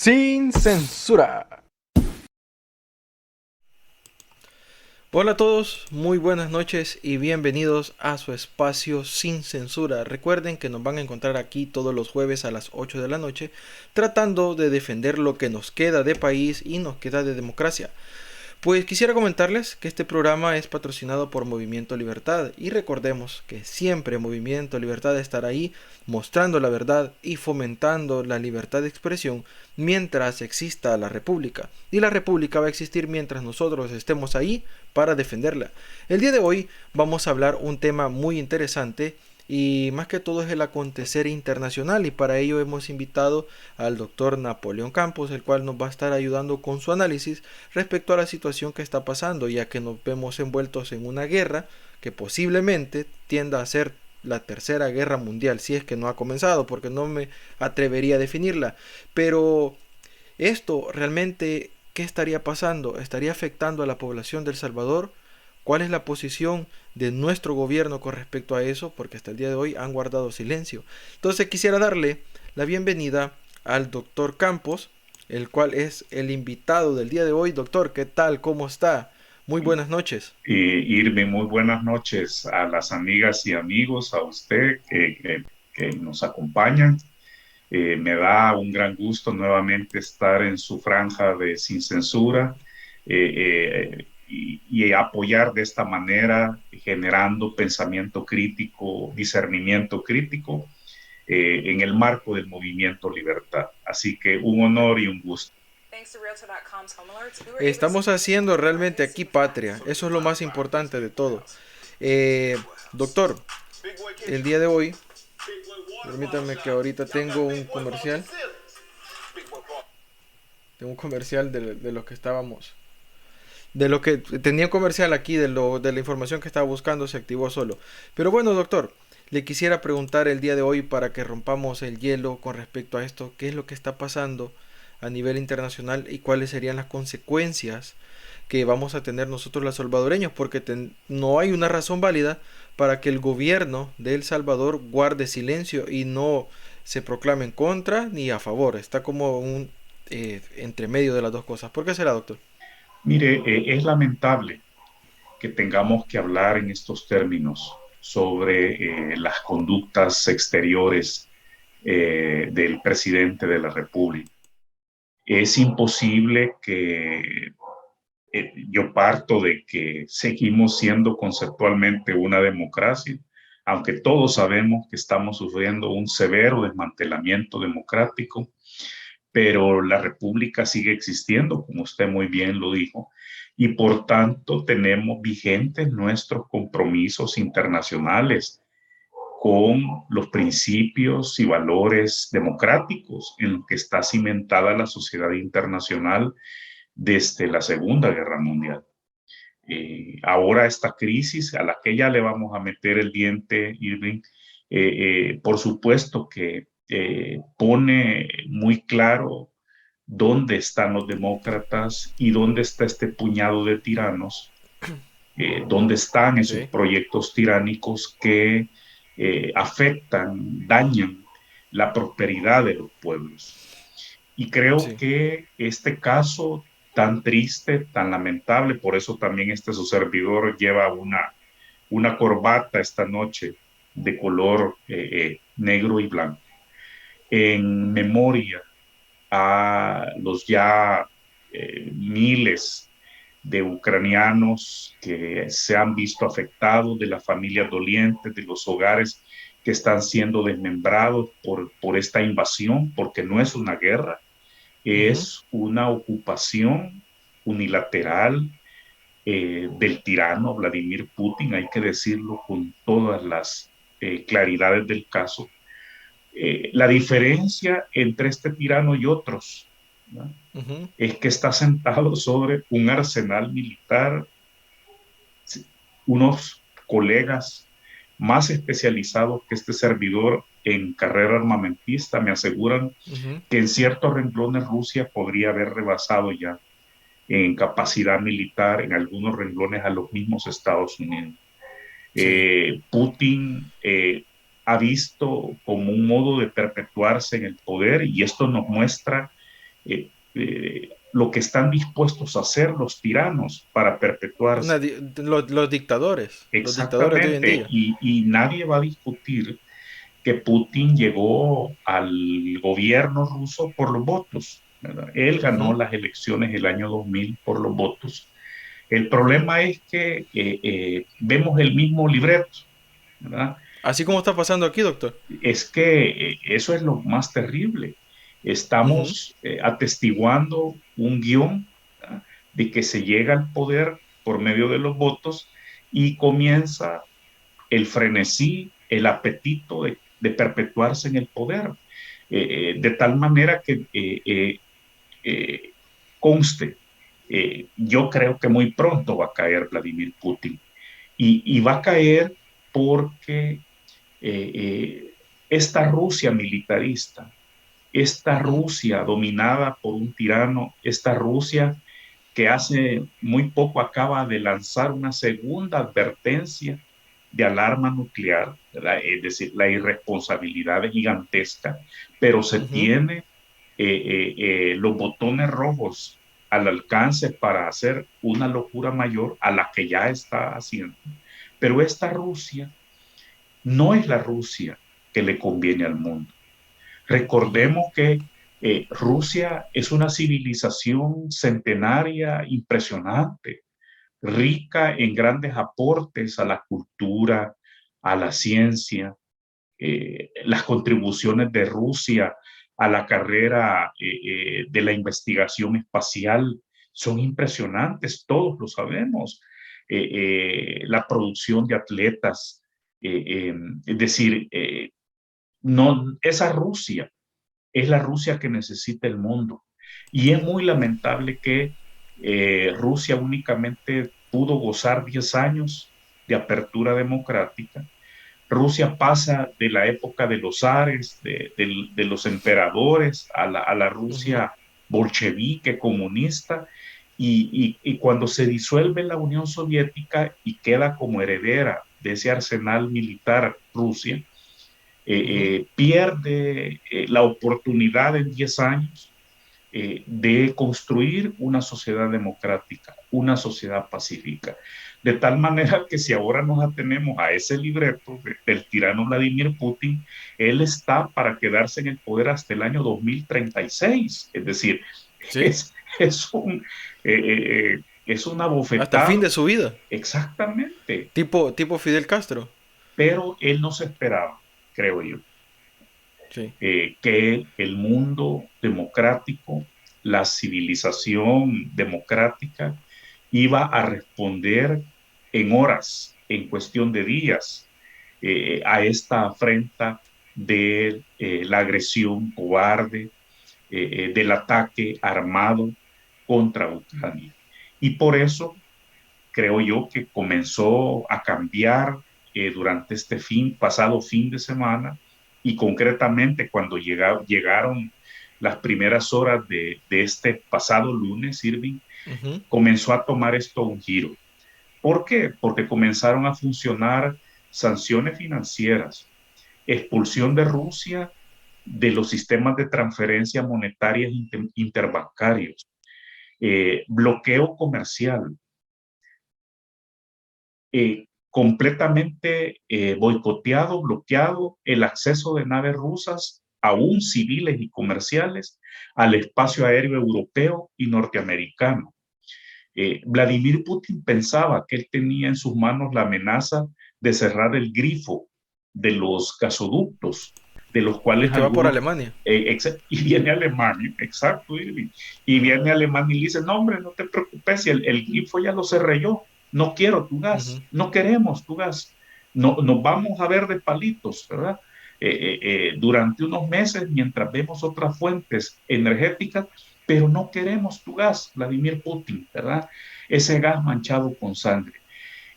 Sin censura. Hola a todos, muy buenas noches y bienvenidos a su espacio Sin Censura. Recuerden que nos van a encontrar aquí todos los jueves a las 8 de la noche tratando de defender lo que nos queda de país y nos queda de democracia. Pues quisiera comentarles que este programa es patrocinado por Movimiento Libertad y recordemos que siempre Movimiento Libertad estará ahí mostrando la verdad y fomentando la libertad de expresión mientras exista la República. Y la República va a existir mientras nosotros estemos ahí para defenderla. El día de hoy vamos a hablar un tema muy interesante y más que todo es el acontecer internacional, y para ello hemos invitado al doctor Napoleón Campos, el cual nos va a estar ayudando con su análisis respecto a la situación que está pasando, ya que nos vemos envueltos en una guerra que posiblemente tienda a ser la tercera guerra mundial, si es que no ha comenzado, porque no me atrevería a definirla. Pero esto realmente, ¿qué estaría pasando? ¿Estaría afectando a la población de El Salvador? ¿Cuál es la posición de nuestro gobierno con respecto a eso? Porque hasta el día de hoy han guardado silencio. Entonces quisiera darle la bienvenida al doctor Campos, el cual es el invitado del día de hoy. Doctor, ¿qué tal? ¿Cómo está? Muy buenas noches. Irving, muy buenas noches a las amigas y amigos, a usted que nos acompañan. Me da un gran gusto nuevamente estar en su franja de Sin Censura y apoyar de esta manera, generando pensamiento crítico, discernimiento crítico en el marco del movimiento Libertad. Así que un honor y un gusto. Estamos haciendo realmente aquí patria. Eso es lo más importante de todo. Doctor, el día de hoy, permítame que ahorita tengo un comercial. Tengo un comercial de lo que estábamos. De lo que tenía un comercial aquí, de la información que estaba buscando, se activó solo. Pero bueno, doctor, le quisiera preguntar el día de hoy para que rompamos el hielo con respecto a esto, qué es lo que está pasando a nivel internacional y cuáles serían las consecuencias que vamos a tener nosotros los salvadoreños, porque no hay una razón válida para que el gobierno de El Salvador guarde silencio y no se proclame en contra ni a favor. Está como un entre medio de las dos cosas. ¿Por qué será, doctor? Mire, es lamentable que tengamos que hablar en estos términos sobre las conductas exteriores del presidente de la República. Es imposible que yo parto de que seguimos siendo conceptualmente una democracia, aunque todos sabemos que estamos sufriendo un severo desmantelamiento democrático, pero la República sigue existiendo, como usted muy bien lo dijo, y por tanto tenemos vigentes nuestros compromisos internacionales con los principios y valores democráticos en los que está cimentada la sociedad internacional desde la Segunda Guerra Mundial. Ahora esta crisis a la que ya le vamos a meter el diente, Irving, por supuesto que pone muy claro dónde están los demócratas y dónde está este puñado de tiranos, dónde están esos Sí. proyectos tiránicos que afectan, dañan la prosperidad de los pueblos. Y creo Sí. que este caso tan triste, tan lamentable, por eso también su servidor lleva una corbata esta noche de color negro y blanco, en memoria a los ya miles de ucranianos que se han visto afectados, de las familias dolientes, de los hogares que están siendo desmembrados por esta invasión, porque no es una guerra, Ujú. es una ocupación unilateral del tirano Vladimir Putin, hay que decirlo con todas las claridades del caso. La diferencia entre este tirano y otros, ¿no?, Ujú. es que está sentado sobre un arsenal militar, unos colegas más especializados que este servidor en carrera armamentista me aseguran Ujú. que en ciertos renglones Rusia podría haber rebasado ya en capacidad militar en algunos renglones a los mismos Estados Unidos. Sí. Putin ha visto como un modo de perpetuarse en el poder y esto nos muestra lo que están dispuestos a hacer los tiranos para perpetuarse. los dictadores de hoy en Exactamente, día. y nadie va a discutir que Putin llegó al gobierno ruso por los votos, ¿verdad? Él ganó Ujú. las elecciones el año 2000 por los votos. El problema es que vemos el mismo libreto, ¿verdad? Así como está pasando aquí, doctor. Es que eso es lo más terrible. Ujú. Estamos atestiguando un guión, ¿verdad? De que se llega al poder por medio de los votos y comienza el frenesí, el apetito de perpetuarse en el poder, de tal manera que eh, conste, yo creo que muy pronto va a caer Vladimir Putin y va a caer porque esta Rusia militarista, esta Ujú. Rusia dominada por un tirano, esta Rusia que hace muy poco acaba de lanzar una segunda advertencia de alarma nuclear, ¿verdad? Es decir, la irresponsabilidad es gigantesca, pero se Ujú. tiene los botones rojos al alcance para hacer una locura mayor a la que ya está haciendo. Pero esta Rusia no es la Rusia que le conviene al mundo. Ujú. Recordemos que Rusia es una civilización centenaria impresionante, rica en grandes aportes a la cultura, a la ciencia, las contribuciones de Rusia a la carrera de la investigación espacial son impresionantes, todos lo sabemos. La producción de atletas, es decir, no, esa Rusia es la Rusia que necesita el mundo. Y es muy lamentable que Rusia únicamente pudo gozar 10 años de apertura democrática. Rusia pasa de la época de los zares, de los emperadores, a la Ujú. Rusia bolchevique, comunista, y cuando se disuelve la Unión Soviética y queda como heredera de ese arsenal militar Rusia, Ujú. pierde la oportunidad en 10 años de construir una sociedad democrática, una sociedad pacífica. De tal manera que si ahora nos atenemos a ese libreto del tirano Vladimir Putin, él está para quedarse en el poder hasta el año 2036. Es decir, Sí. es, un, es una Hasta el fin bofetada de su vida. exactamente, Tipo Fidel Castro. pero él no se esperaba, creo yo, Sí. que el mundo democrático, la civilización democrática, iba a responder en horas, en cuestión de días, a esta afrenta de la agresión cobarde, del ataque armado contra Ucrania. Y por eso creo yo que comenzó a cambiar durante este pasado fin de semana y concretamente cuando llegaron las primeras horas de este pasado lunes, Irving, Ujú. comenzó a tomar esto un giro. ¿Por qué? Porque comenzaron a funcionar sanciones financieras, expulsión de Rusia de los sistemas de transferencia monetarias interbancarios, bloqueo comercial, completamente boicoteado, bloqueado el acceso de naves rusas, aún civiles y comerciales, al espacio aéreo europeo y norteamericano. Vladimir Putin pensaba que él tenía en sus manos la amenaza de cerrar el grifo de los gasoductos, de los El cuales que va por algunos, Alemania. y viene Alemania, exacto, y viene Alemania y le dice, no hombre, no te preocupes, si el grifo ya lo cerré yo, no quiero tu Ujú. gas, no queremos tu gas, no, nos vamos a ver de palitos, ¿verdad? Durante unos meses, mientras vemos otras fuentes energéticas, pero no queremos tu gas, Vladimir Putin, ¿verdad? Ese gas manchado con sangre.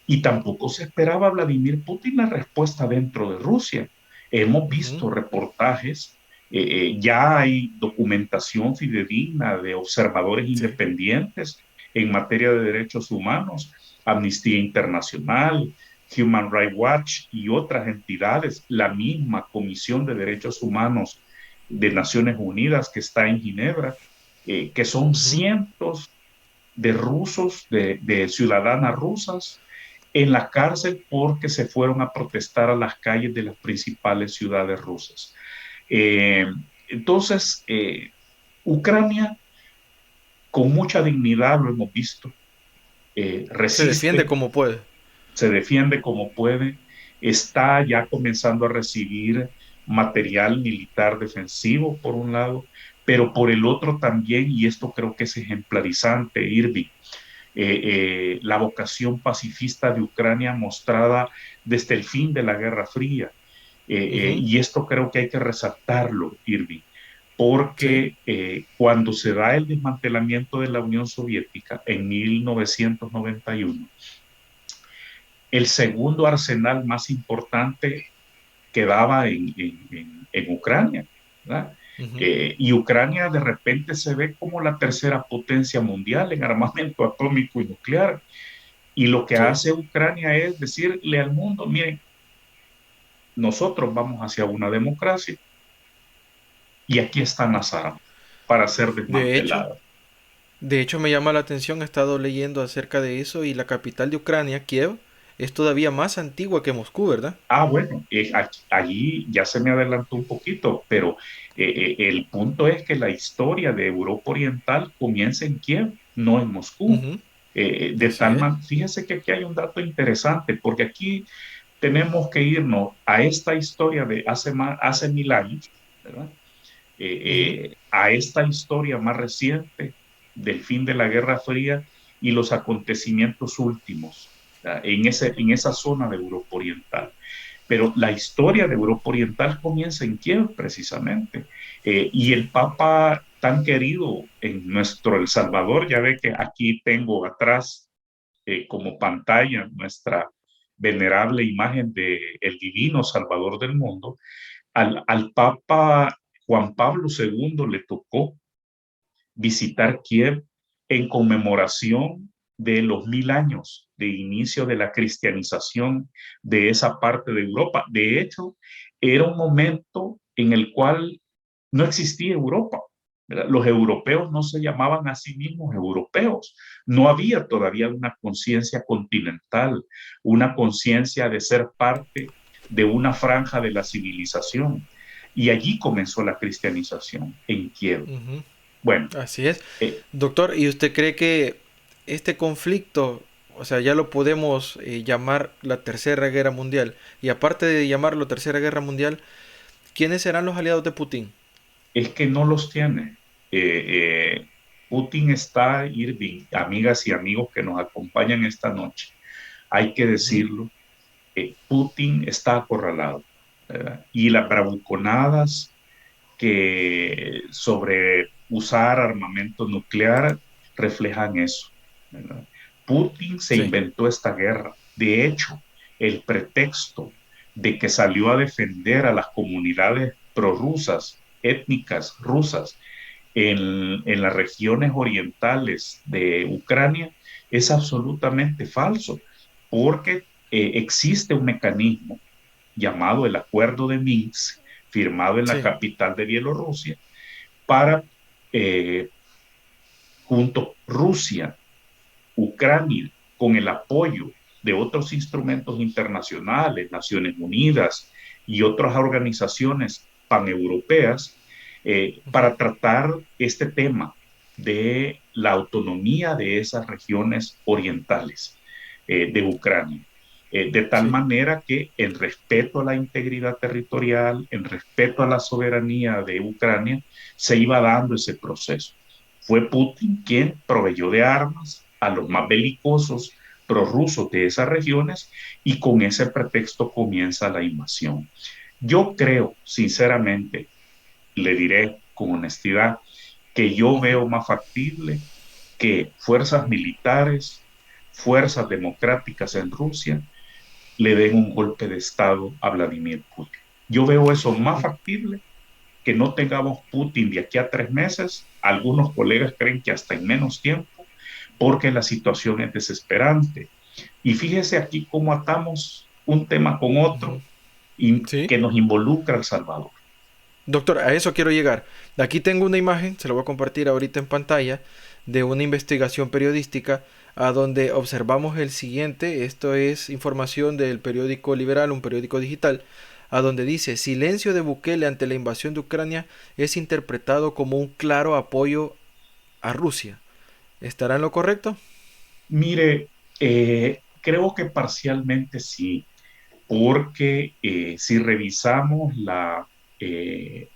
Y tampoco se esperaba Vladimir Putin la respuesta dentro de Rusia. Hemos Ujú. visto reportajes, ya hay documentación fidedigna de observadores Sí. independientes en materia de derechos humanos, Amnistía Internacional, Human Rights Watch y otras entidades, la misma Comisión de Derechos Humanos de Naciones Unidas que está en Ginebra, que son Ujú. cientos de rusos, de ciudadanas rusas, en la cárcel porque se fueron a protestar a las calles de las principales ciudades rusas. Eh, entonces, Ucrania, con mucha dignidad, lo hemos visto, Se defiende resiste, como puede. se defiende como puede, está ya comenzando a recibir material militar defensivo, por un lado, pero por el otro también, y esto creo que es ejemplarizante, Irving, la vocación pacifista de Ucrania mostrada desde el fin de la Guerra Fría. Ujú. Y esto creo que hay que resaltarlo, Irving, Sí. porque cuando se da el desmantelamiento de la Unión Soviética en 1991, el segundo arsenal más importante quedaba en Ucrania, ¿verdad? Ujú. Y Ucrania de repente se ve como la tercera potencia mundial en armamento atómico y nuclear. Y lo que Sí. hace Ucrania es decirle al mundo, miren, nosotros vamos hacia una democracia y aquí están las armas para ser De hecho, desmanteladas. de hecho me llama la atención, he estado leyendo acerca de eso y la capital de Ucrania, Kiev, es todavía más antigua que Moscú, ¿verdad? Ah, bueno, allí ya se me adelantó un poquito, pero el punto es que la historia de Europa Oriental comienza en Kiev, no en Moscú. Ujú. De Así tal es. manera, fíjese que aquí hay un dato interesante, porque aquí tenemos que irnos a esta historia de hace 1000 años, ¿verdad? Ujú. A esta historia más reciente del fin de la Guerra Fría y los acontecimientos últimos, ¿verdad? En esa zona de Europa Oriental. Pero la historia de Europa Oriental comienza en Kiev, precisamente. Y Sí. el Papa tan querido en nuestro El Salvador, ya ve que aquí tengo atrás como pantalla nuestra venerable imagen de el divino Salvador del mundo, al Papa Juan Pablo II le tocó visitar Kiev en conmemoración de los 1000 años de inicio de la cristianización de esa parte de Europa. De hecho, era un momento en el cual no existía Europa. ¿Verdad? Los europeos no se llamaban a sí mismos europeos. No había todavía una conciencia continental, una conciencia de ser parte de una franja de la civilización. Y allí comenzó la cristianización, en Kiev. Ujú. Bueno, Así es. eh, Doctor, ¿y usted cree que este conflicto, o sea, ya lo podemos llamar la Tercera Guerra Mundial? Y aparte de llamarlo Tercera Guerra Mundial, ¿quiénes serán los aliados de Putin? es que no los tiene. Putin está, Irving, amigas y amigos que nos acompañan esta noche, hay que Ujú. decirlo, Putin está acorralado, ¿verdad? Y las bravuconadas que sobre usar armamento nuclear reflejan eso, ¿verdad? Putin se Sí. inventó esta guerra. De hecho, el pretexto de que salió a defender a las comunidades prorrusas, étnicas rusas, en las regiones orientales de Ucrania es absolutamente falso, porque existe un mecanismo llamado el Acuerdo de Minsk, firmado en la Sí. capital de Bielorrusia, para eh, junto Rusia, Ucrania, con el apoyo de otros instrumentos internacionales, Naciones Unidas y otras organizaciones paneuropeas, Ujú. para tratar este tema de la autonomía de esas regiones orientales de Ucrania. De tal Sí. manera que en respeto a la integridad territorial, en respeto a la soberanía de Ucrania, se iba dando ese proceso. Fue Putin quien proveyó de armas a los más belicosos prorrusos de esas regiones y con ese pretexto comienza la invasión. Yo creo, sinceramente, le diré con honestidad, que yo Ujú. veo más factible que fuerzas militares, fuerzas democráticas en Rusia le den un golpe de Estado a Vladimir Putin. Yo veo eso más factible que no tengamos Putin de aquí a 3 meses. Algunos colegas creen que hasta en menos tiempo, porque la situación es desesperante. Y fíjese aquí cómo atamos un tema con Ujú. otro y Sí. que nos involucra a El Salvador. Doctor, a eso quiero llegar. Aquí tengo una imagen, se la voy a compartir ahorita en pantalla, de una investigación periodística a donde observamos el siguiente. Esto es información del periódico Liberal, un periódico digital, a donde dice: silencio de Bukele ante la invasión de Ucrania es interpretado como un claro apoyo a Rusia. ¿Estará en lo correcto? Mire, creo que parcialmente sí, porque si revisamos la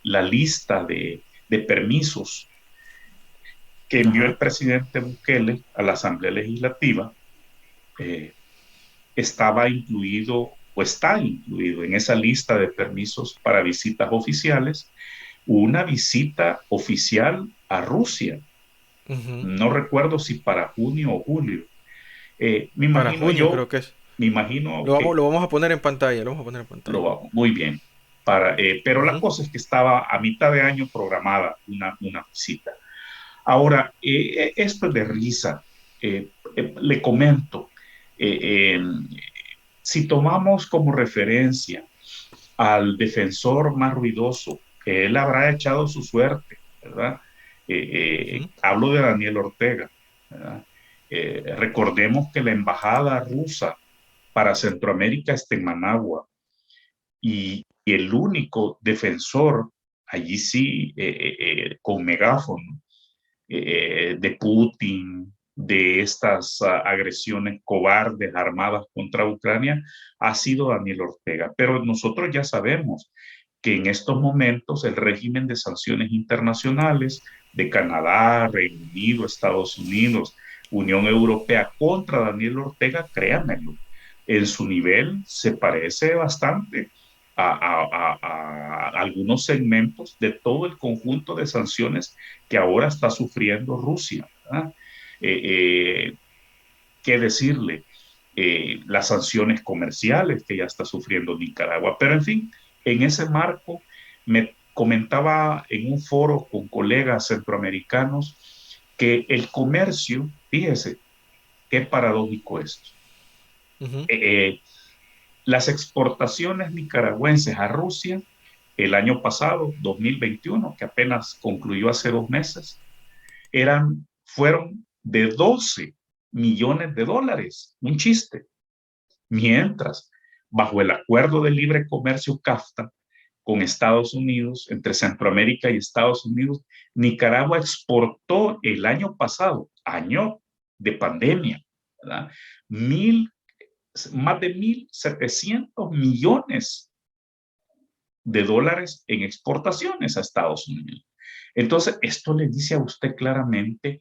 lista de permisos que envió el Ajá. presidente Bukele a la Asamblea Legislativa, eh, estaba incluido o está incluido en esa lista de permisos para visitas oficiales una visita oficial a Rusia. Ujú. No recuerdo si para junio o julio. Me Para imagino junio yo, creo que es. me imagino Lo vamos, que lo vamos a poner en pantalla, lo vamos a poner en lo pantalla. vamos muy bien. Pero la Ujú. cosa es que estaba a mitad de año programada una visita. Ahora, esto es de risa. Le comento, eh, eh, si tomamos como referencia al defensor más ruidoso, que él habrá echado su suerte, ¿verdad? Ujú. Hablo de Daniel Ortega, ¿verdad? Recordemos que la embajada rusa para Centroamérica está en Managua y el único defensor, allí sí, con megáfono, de Putin, de estas agresiones cobardes armadas contra Ucrania, ha sido Daniel Ortega. Pero nosotros ya sabemos que en estos momentos el régimen de sanciones internacionales de Canadá, Reino Unido, Estados Unidos, Unión Europea contra Daniel Ortega, créanmelo, en su nivel se parece bastante a algunos segmentos de todo el conjunto de sanciones que ahora está sufriendo Rusia. ¿Verdad? Eh, ¿Qué decirle? Las sanciones comerciales que ya está sufriendo Nicaragua. Pero en fin, en ese marco me comentaba en un foro con colegas centroamericanos que el comercio, fíjese, qué paradójico esto. Ujú. Eh, las exportaciones nicaragüenses a Rusia el año pasado, 2021, que apenas concluyó hace 2 meses, fueron de 12 millones de dólares, un chiste. Mientras, bajo el acuerdo de libre comercio CAFTA con Estados Unidos, entre Centroamérica y Estados Unidos, Nicaragua exportó el año pasado, año de pandemia, ¿verdad? Mil, más de 1.700 millones de dólares en exportaciones a Estados Unidos. Entonces, esto le dice a usted claramente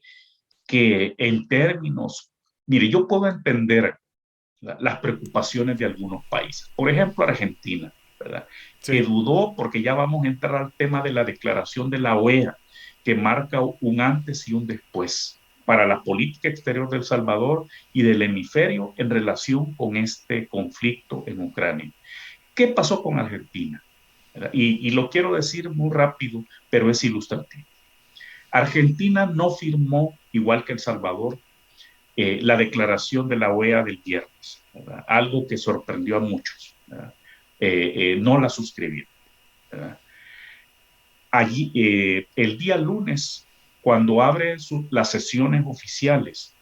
que en términos, mire, yo puedo entender las preocupaciones de algunos países. Por ejemplo, Argentina, ¿verdad? Que Sí. dudó porque ya vamos a entrar al tema de la declaración de la OEA, que marca un antes y un después para la política exterior de El Salvador y del hemisferio en relación con este conflicto en Ucrania. ¿Qué pasó con Argentina? Y lo quiero decir muy rápido, pero es ilustrativo. Argentina no firmó, igual que El Salvador, la declaración de la OEA del viernes, ¿verdad? Algo que sorprendió a muchos. No la suscribieron. ¿Verdad? Allí, el día lunes, cuando abre las sesiones oficiales,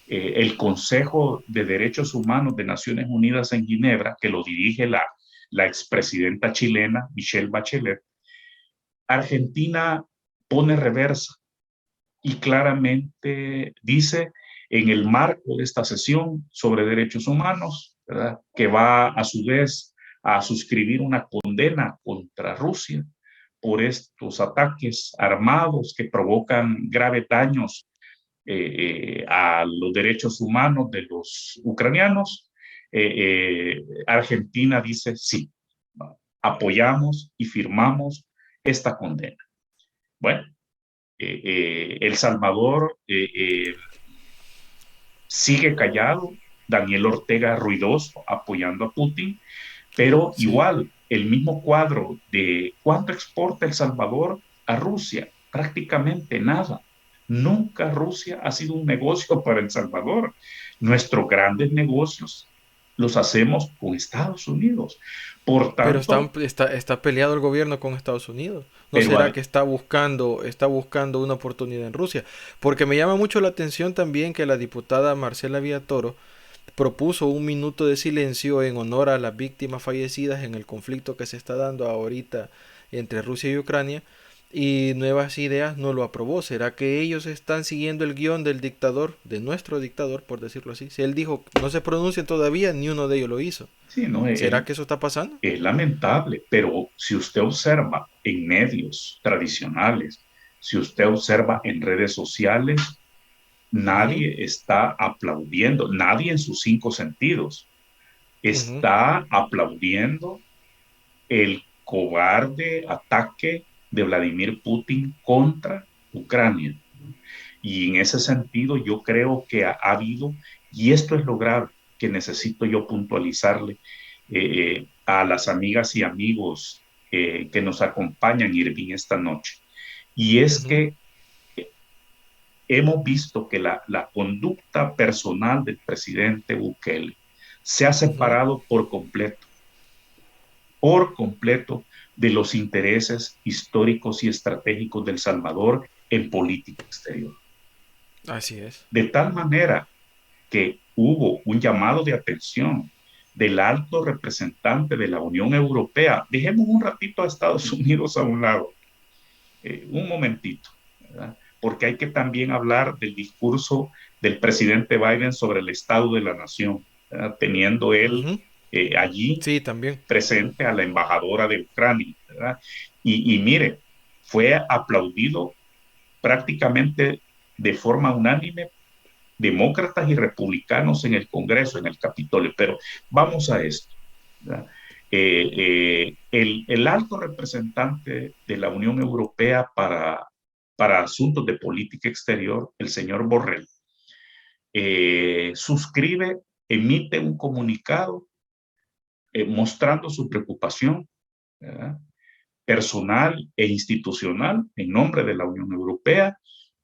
el Consejo de Derechos Humanos de Naciones Unidas en Ginebra, que lo dirige la expresidenta chilena Michelle Bachelet, Argentina pone reversa y claramente dice en el marco de esta sesión sobre derechos humanos, ¿verdad? Que va a su vez a suscribir una condena contra Rusia por estos ataques armados que provocan graves daños a los derechos humanos de los ucranianos. Argentina dice sí, apoyamos y firmamos esta condena. Bueno, El Salvador sigue callado, Daniel Ortega ruidoso apoyando a Putin, pero Sí. igual el mismo cuadro de cuánto exporta El Salvador a Rusia, prácticamente nada. Nunca Rusia ha sido un negocio para El Salvador. Nuestros grandes negocios los hacemos con Estados Unidos. Por Pero tanto, está peleado el gobierno con Estados Unidos. ¿No pero será que está buscando una oportunidad en Rusia? Porque me llama mucho la atención también que la diputada Marcela Villatoro propuso un minuto de silencio en honor a las víctimas fallecidas en el conflicto que se está dando ahorita entre Rusia y Ucrania, y Nuevas Ideas no lo aprobó. ¿Será que ellos están siguiendo el guión del dictador, de nuestro dictador, por decirlo así? Si él dijo no se pronuncien todavía, ni uno de ellos lo hizo. sí, no, ¿Será que eso está pasando? es lamentable, pero si usted observa en medios tradicionales, si usted observa en redes sociales, Ujú, nadie está aplaudiendo, nadie en sus cinco sentidos ujú, está aplaudiendo el cobarde ataque de Vladimir Putin contra Ucrania. Y en ese sentido yo creo que ha habido, y esto es lo grave que necesito yo puntualizarle a las amigas y amigos que nos acompañan, Irving, esta noche. Y es ujú, que hemos visto que la conducta personal del presidente Bukele se ha ujú. separado por completo de los intereses históricos y estratégicos del Salvador en política exterior. Así es. De tal manera que hubo un llamado de atención del alto representante de la Unión Europea. Dejemos un ratito a Estados Unidos a un lado, un momentito, ¿verdad? Porque hay que también hablar del discurso del presidente Biden sobre el estado de la nación, ¿verdad? Teniendo él Ujú. allí Sí, también. presente a la embajadora de Ucrania, ¿verdad? Y mire, fue aplaudido prácticamente de forma unánime demócratas y republicanos en el Congreso, en el Capitolio. Pero vamos a esto. El alto representante de la Unión Europea para asuntos de política exterior, el señor Borrell, suscribe, emite un comunicado mostrando su preocupación, ¿verdad?, personal e institucional en nombre de la Unión Europea,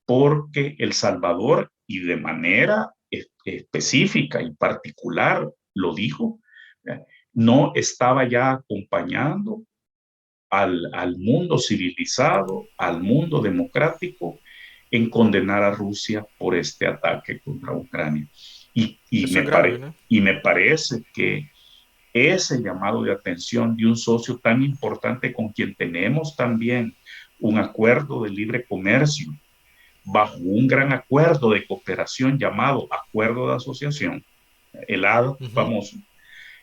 porque El Salvador, y de manera específica y particular, lo dijo, no estaba ya acompañando al mundo civilizado, al mundo democrático, en condenar a Rusia por este ataque contra Ucrania. Y, y, Eso me, es grave, pare, ¿no? y me parece que ese llamado de atención de un socio tan importante con quien tenemos también un acuerdo de libre comercio, bajo un gran acuerdo de cooperación llamado Acuerdo de Asociación, el ADA Ujú. famoso,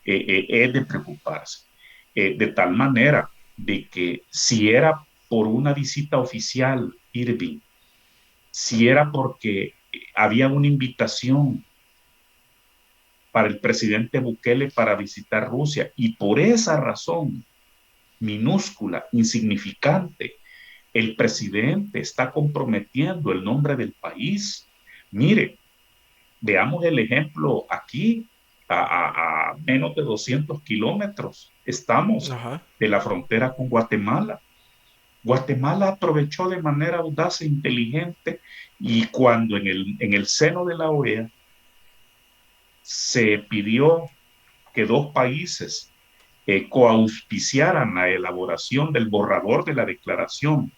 es de preocuparse. De tal manera de que si era por una visita oficial, Irving, si era porque había una invitación para el presidente Bukele para visitar Rusia y por esa razón minúscula, insignificante, el presidente está comprometiendo el nombre del país. Mire, veamos el ejemplo aquí, a menos de 200 kilómetros estamos Ajá. de la frontera con Guatemala. Guatemala aprovechó de manera audaz e inteligente, y cuando en el seno de la OEA se pidió que dos países coauspiciaran la elaboración del borrador de la declaración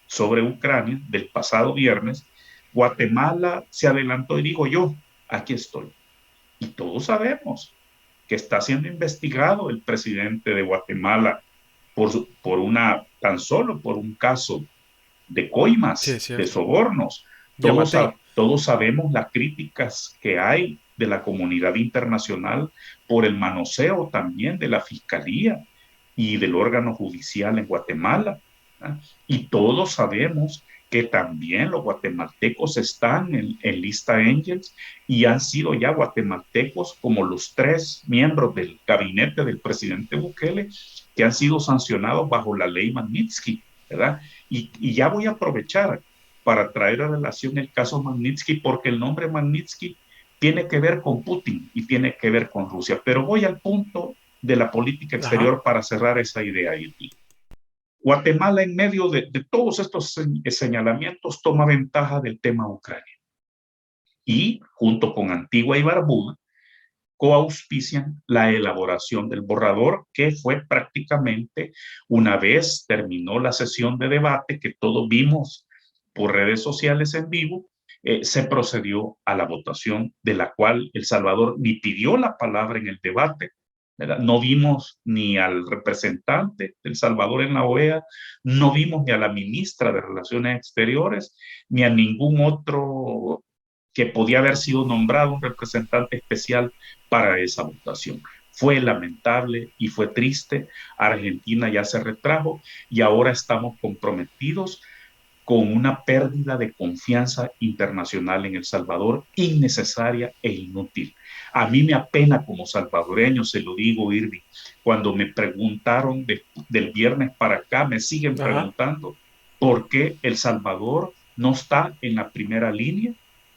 sobre Ucrania del pasado viernes, Guatemala se adelantó y dijo: yo, aquí estoy. Y todos sabemos que está siendo investigado el presidente de Guatemala tan solo por un caso de Sí, es coimas, de cierto. sobornos. Todos, Yamatei. todos sabemos las críticas que hay de la comunidad internacional por el manoseo también de la fiscalía y del órgano judicial en Guatemala, ¿eh? Y todos sabemos que también los guatemaltecos están en lista Angels, y han sido ya guatemaltecos como los tres miembros del gabinete del presidente Bukele que han sido sancionados bajo la ley Magnitsky, ¿verdad? Y ya voy a aprovechar para traer a relación el caso Magnitsky, porque el nombre Magnitsky tiene que ver con Putin y tiene que ver con Rusia. Pero voy al punto de la política Ajá. exterior para cerrar esa idea. Guatemala, en medio de todos estos señalamientos, toma ventaja del tema Ucrania. Y junto con Antigua y Barbuda, coauspician la elaboración del borrador, que fue prácticamente una vez terminó la sesión de debate que todos vimos por redes sociales en vivo, se procedió a la votación, de la cual El Salvador ni pidió la palabra en el debate, ¿verdad? No vimos ni al representante de El Salvador en la OEA, no vimos ni a la ministra de Relaciones Exteriores, ni a ningún otro que podía haber sido nombrado un representante especial para esa votación. Fue lamentable y fue triste. Argentina ya se retrajo y ahora estamos comprometidos con una pérdida de confianza internacional en El Salvador innecesaria e inútil. A mí me apena como salvadoreño, se lo digo, Irving, cuando me preguntaron del viernes para acá, me siguen Ajá. preguntando por qué El Salvador no está en la primera línea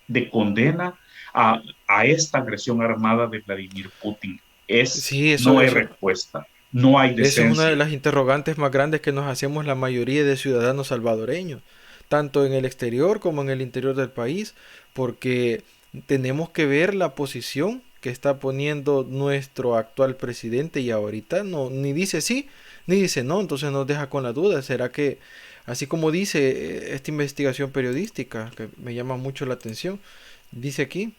de condena a esta agresión armada de Vladimir Putin. Sí, No hay respuesta, no hay eso es una de decencia. las interrogantes más grandes que nos hacemos la mayoría de ciudadanos salvadoreños, tanto en el exterior como en el interior del país, porque tenemos que ver la posición que está poniendo nuestro actual presidente y ahorita no ni dice sí ni dice no, entonces nos deja con la duda, ¿será que así como dice esta investigación periodística que me llama mucho la atención, dice aquí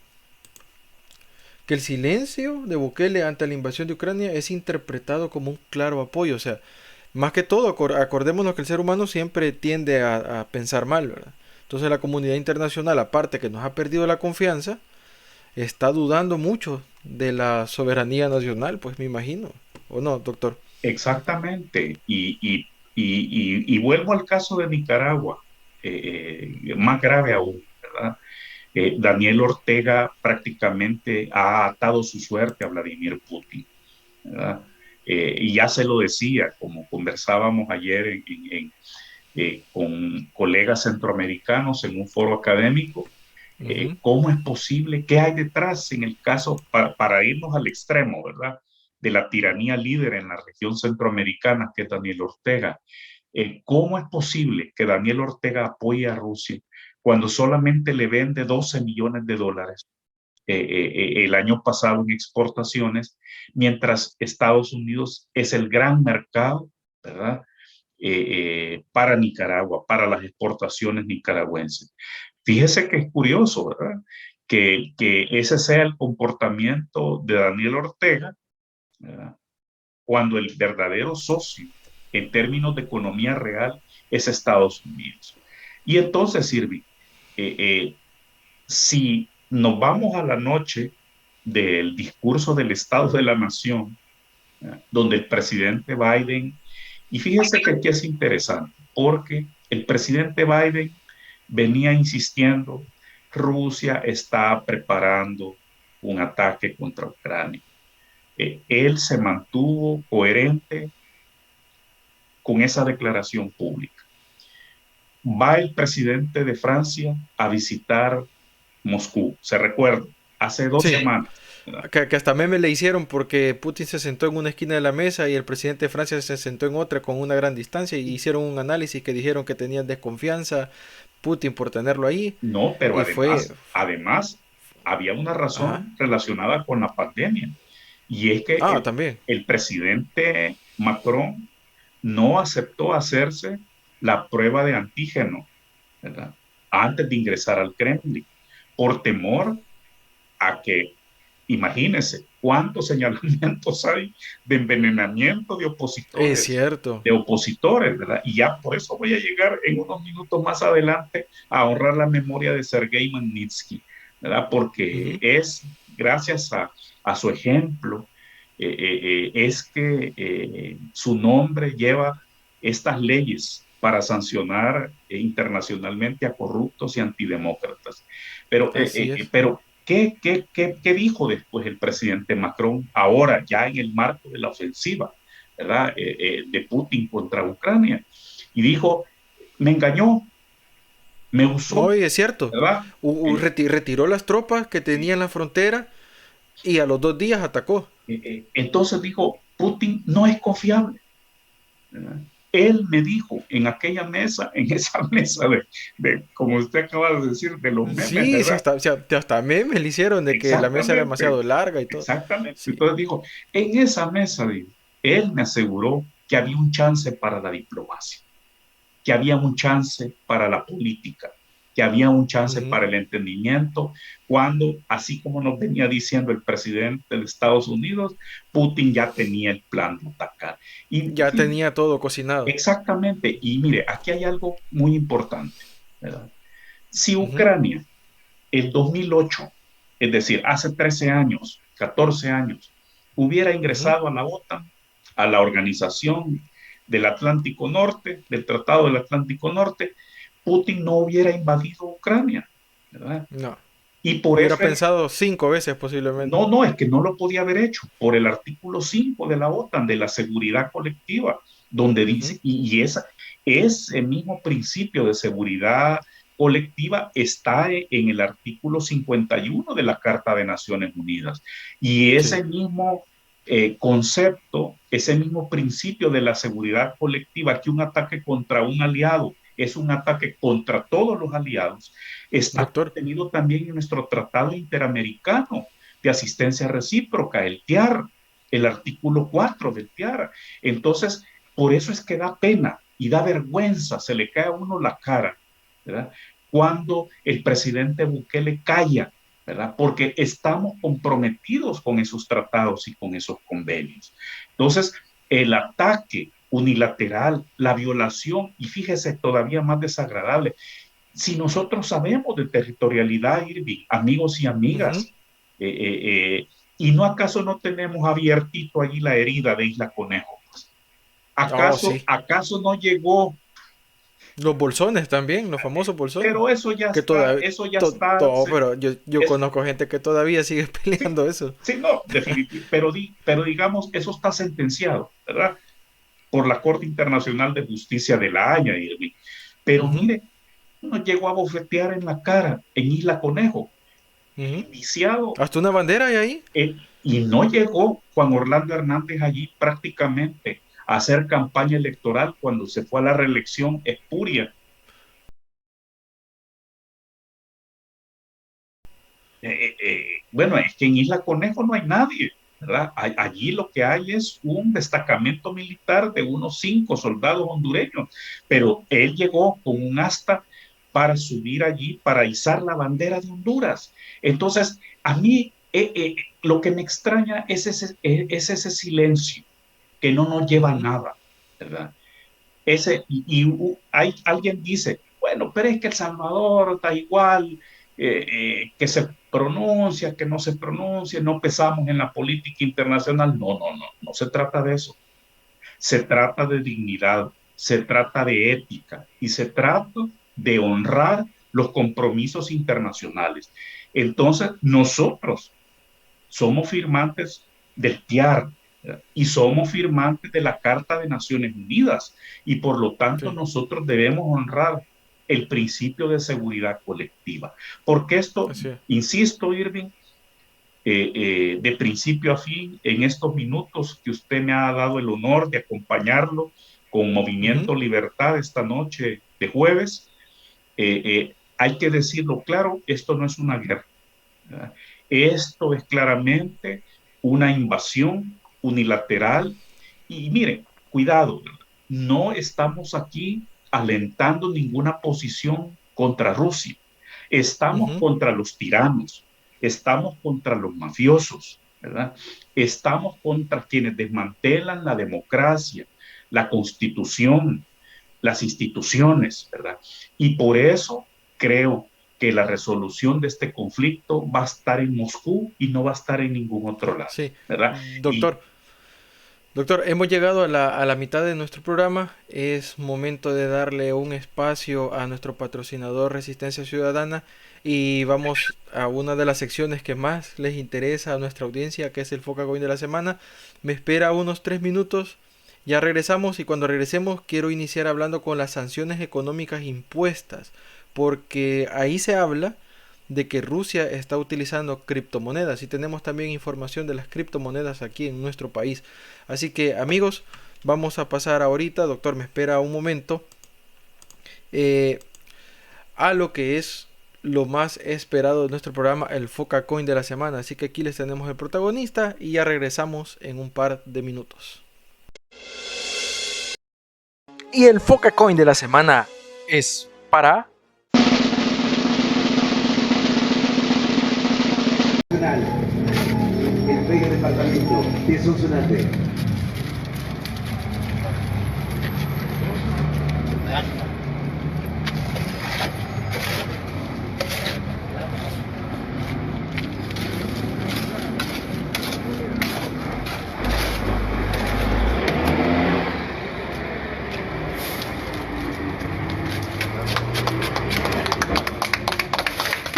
que el silencio de Bukele ante la invasión de Ucrania es interpretado como un claro apoyo. O sea, más que todo, acordémonos que el ser humano siempre tiende a pensar mal, ¿verdad? Entonces la comunidad internacional, aparte que nos ha perdido la confianza, está dudando mucho de la soberanía nacional, pues me imagino. ¿O no, doctor? Exactamente. Y vuelvo al caso de Nicaragua, más grave aún, ¿verdad? Daniel Ortega prácticamente ha atado su suerte a Vladimir Putin, ¿verdad? Y ya se lo decía, como conversábamos ayer con colegas centroamericanos en un foro académico, Ujú. ¿cómo es posible? ¿Qué hay detrás en el caso, para irnos al extremo, ¿verdad? De la tiranía líder en la región centroamericana, que es Daniel Ortega. ¿Cómo es posible que Daniel Ortega apoye a Rusia cuando solamente le vende 12 millones de dólares el año pasado en exportaciones, mientras Estados Unidos es el gran mercado, ¿verdad? Para Nicaragua, para las exportaciones nicaragüenses? Fíjese que es curioso, ¿verdad? Que ese sea el comportamiento de Daniel Ortega, ¿verdad? Cuando el verdadero socio en términos de economía real es Estados Unidos. Y entonces, Sirvi, eh, eh, si nos vamos a la noche del discurso del Estado de la Nación, ¿verdad? Donde el presidente Biden, y fíjese que aquí es interesante, porque el presidente Biden venía insistiendo, Rusia está preparando un ataque contra Ucrania. Él se mantuvo coherente con esa declaración pública. Va el presidente de Francia a visitar Moscú, se recuerda, hace dos Sí, semanas, ¿verdad? que hasta meme le hicieron porque Putin se sentó en una esquina de la mesa y el presidente de Francia se sentó en otra con una gran distancia y hicieron un análisis que dijeron que tenían desconfianza Putin por tenerlo ahí No, pero y fue... además, había una Ajá. razón relacionada con la pandemia, y es que Ah, también. el presidente Macron no aceptó hacerse la prueba de antígeno, ¿verdad? Antes de ingresar al Kremlin, por temor a que, imagínense, cuántos señalamientos hay de envenenamiento Es cierto. de opositores, ¿verdad? Y ya por eso voy a llegar en unos minutos más adelante a honrar la memoria de Sergei Magnitsky, ¿verdad? Porque Ujú. es gracias a su ejemplo, es que su nombre lleva estas leyes para sancionar internacionalmente a corruptos y antidemócratas. Así es. Pero ¿qué dijo después el presidente Macron ahora ya en el marco de la ofensiva, ¿verdad? De Putin contra Ucrania? Y dijo, me engañó, me usó, No, y es cierto. ¿verdad? Retiró las tropas que tenía en la frontera y a los 2 días atacó. Entonces dijo, Putin no es confiable, ¿verdad? Él me dijo en aquella mesa, en esa mesa como usted acaba de decir, de los memes, Sí, sí, ¿verdad? hasta, o sea, hasta memes le hicieron de que la mesa era Exactamente, demasiado larga y todo. exactamente. Sí. Entonces dijo, en esa mesa, dijo, él me aseguró que había un chance para la diplomacia, que había un chance para la política, que había un chance Ujú. para el entendimiento, cuando, así como nos venía diciendo el presidente de Estados Unidos, Putin ya tenía el plan de atacar. Y Ya tenía todo cocinado. exactamente, y mire, aquí hay algo muy importante, ¿verdad? Si Ujú, Ucrania, el 2008, es decir, hace 13 años, 14 años, hubiera ujú. ingresado a la OTAN, a la Organización del Atlántico Norte, del Tratado del Atlántico Norte, Putin no hubiera invadido Ucrania, ¿verdad? No. Y por Hubiera eso es, pensado 5 veces posiblemente. no, es que no lo podía haber hecho por el artículo 5 de la OTAN, de la seguridad colectiva, donde Ujú. dice, ese mismo principio de seguridad colectiva está en el artículo 51 de la Carta de Naciones Unidas. Y Sí, ese mismo concepto, ese mismo principio de la seguridad colectiva, que un ataque contra un aliado es un ataque contra todos los aliados, está doctor. contenido también en nuestro Tratado Interamericano de Asistencia Recíproca, el TIAR, el artículo 4 del TIAR. Entonces, por eso es que da pena y da vergüenza, se le cae a uno la cara, ¿verdad? Cuando el presidente Bukele calla, ¿verdad? Porque estamos comprometidos con esos tratados y con esos convenios. Entonces, el ataque unilateral, la violación, y fíjese todavía más desagradable, si nosotros sabemos de territorialidad, Irving, amigos y Ujú. amigas, eh, y no acaso no tenemos abiertito allí la herida de Isla Conejo. Oh, ¿Acaso, sí. acaso no llegó? Los bolsones también, los famosos bolsones. Pero eso ya Que está, todavía... eso ya está, todo, pero yo es, conozco gente que todavía sigue sí, peleando eso. sí, no, definitivamente, pero digamos, eso está sentenciado, ¿verdad? Por la Corte Internacional de Justicia de la Haya, Irving. Pero Ujú, mire, nos llegó a bofetear en la cara en Isla Conejo, el ujú. indiciado, ¿Hasta una bandera hay ahí? y no llegó Juan Orlando Hernández allí prácticamente a hacer campaña electoral cuando se fue a la reelección espuria. Bueno, es que en Isla Conejo no hay nadie, ¿verdad? Allí lo que hay es un destacamento militar de unos 5 soldados hondureños, pero él llegó con un asta para subir allí, para izar la bandera de Honduras. Entonces, a mí lo que me extraña es ese silencio que no nos lleva a Ujú. nada, ¿verdad? Hay, alguien dice, bueno, pero es que El Salvador da igual, que se pronuncia, que no se pronuncia, no pesamos en la política internacional. No, no se trata de eso. Se trata de dignidad, se trata de ética y se trata de honrar los compromisos internacionales. Entonces, nosotros somos firmantes del TIAR, ¿verdad? Y somos firmantes de la Carta de Naciones Unidas y por lo tanto Sí, nosotros debemos honrar el principio de seguridad colectiva. Porque esto, así es. insisto, Irving, de principio a fin, en estos minutos que usted me ha dado el honor de acompañarlo con Ujú. Movimiento Libertad esta noche de jueves, hay que decirlo claro, esto no es una guerra, ¿verdad? Esto es claramente una invasión unilateral y mire, cuidado, ¿verdad? No estamos aquí alentando ninguna posición contra Rusia. Estamos Ujú. contra los tiranos, estamos contra los mafiosos, ¿verdad? Estamos contra quienes desmantelan la democracia, la constitución, las instituciones, ¿verdad? Y por eso creo que la resolución de este conflicto va a estar en Moscú y no va a estar en ningún otro lado, Sí. ¿verdad? Y Doctor, doctor, hemos llegado a la mitad de nuestro programa. Es momento de darle un espacio a nuestro patrocinador Resistencia Ciudadana y vamos a una de las secciones que más les interesa a nuestra audiencia, que es el Focagoin de la semana. Me espera unos 3 minutos. Ya regresamos y cuando regresemos quiero iniciar hablando con las sanciones económicas impuestas, porque ahí se habla de que Rusia está utilizando criptomonedas y tenemos también información de las criptomonedas aquí en nuestro país. Así que amigos, Vamos a pasar ahorita, doctor, me espera un momento, a lo que es lo más esperado de nuestro programa, el Foca Coin de la semana. Así que aquí les tenemos el protagonista y ya regresamos en un par de minutos. Y el Foca Coin de la semana es para... El Vega Departamento de Sonsonate.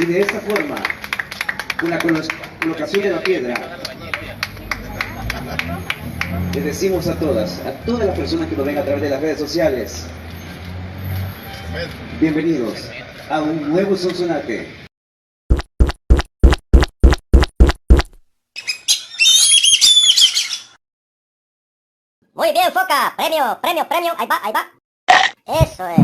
Y de esta forma, con la colocación de la piedra, les decimos a todas las personas que nos ven a través de las redes sociales, bienvenidos a un nuevo Sonsonate. Muy bien, Foca, premio, ahí va. Eso es.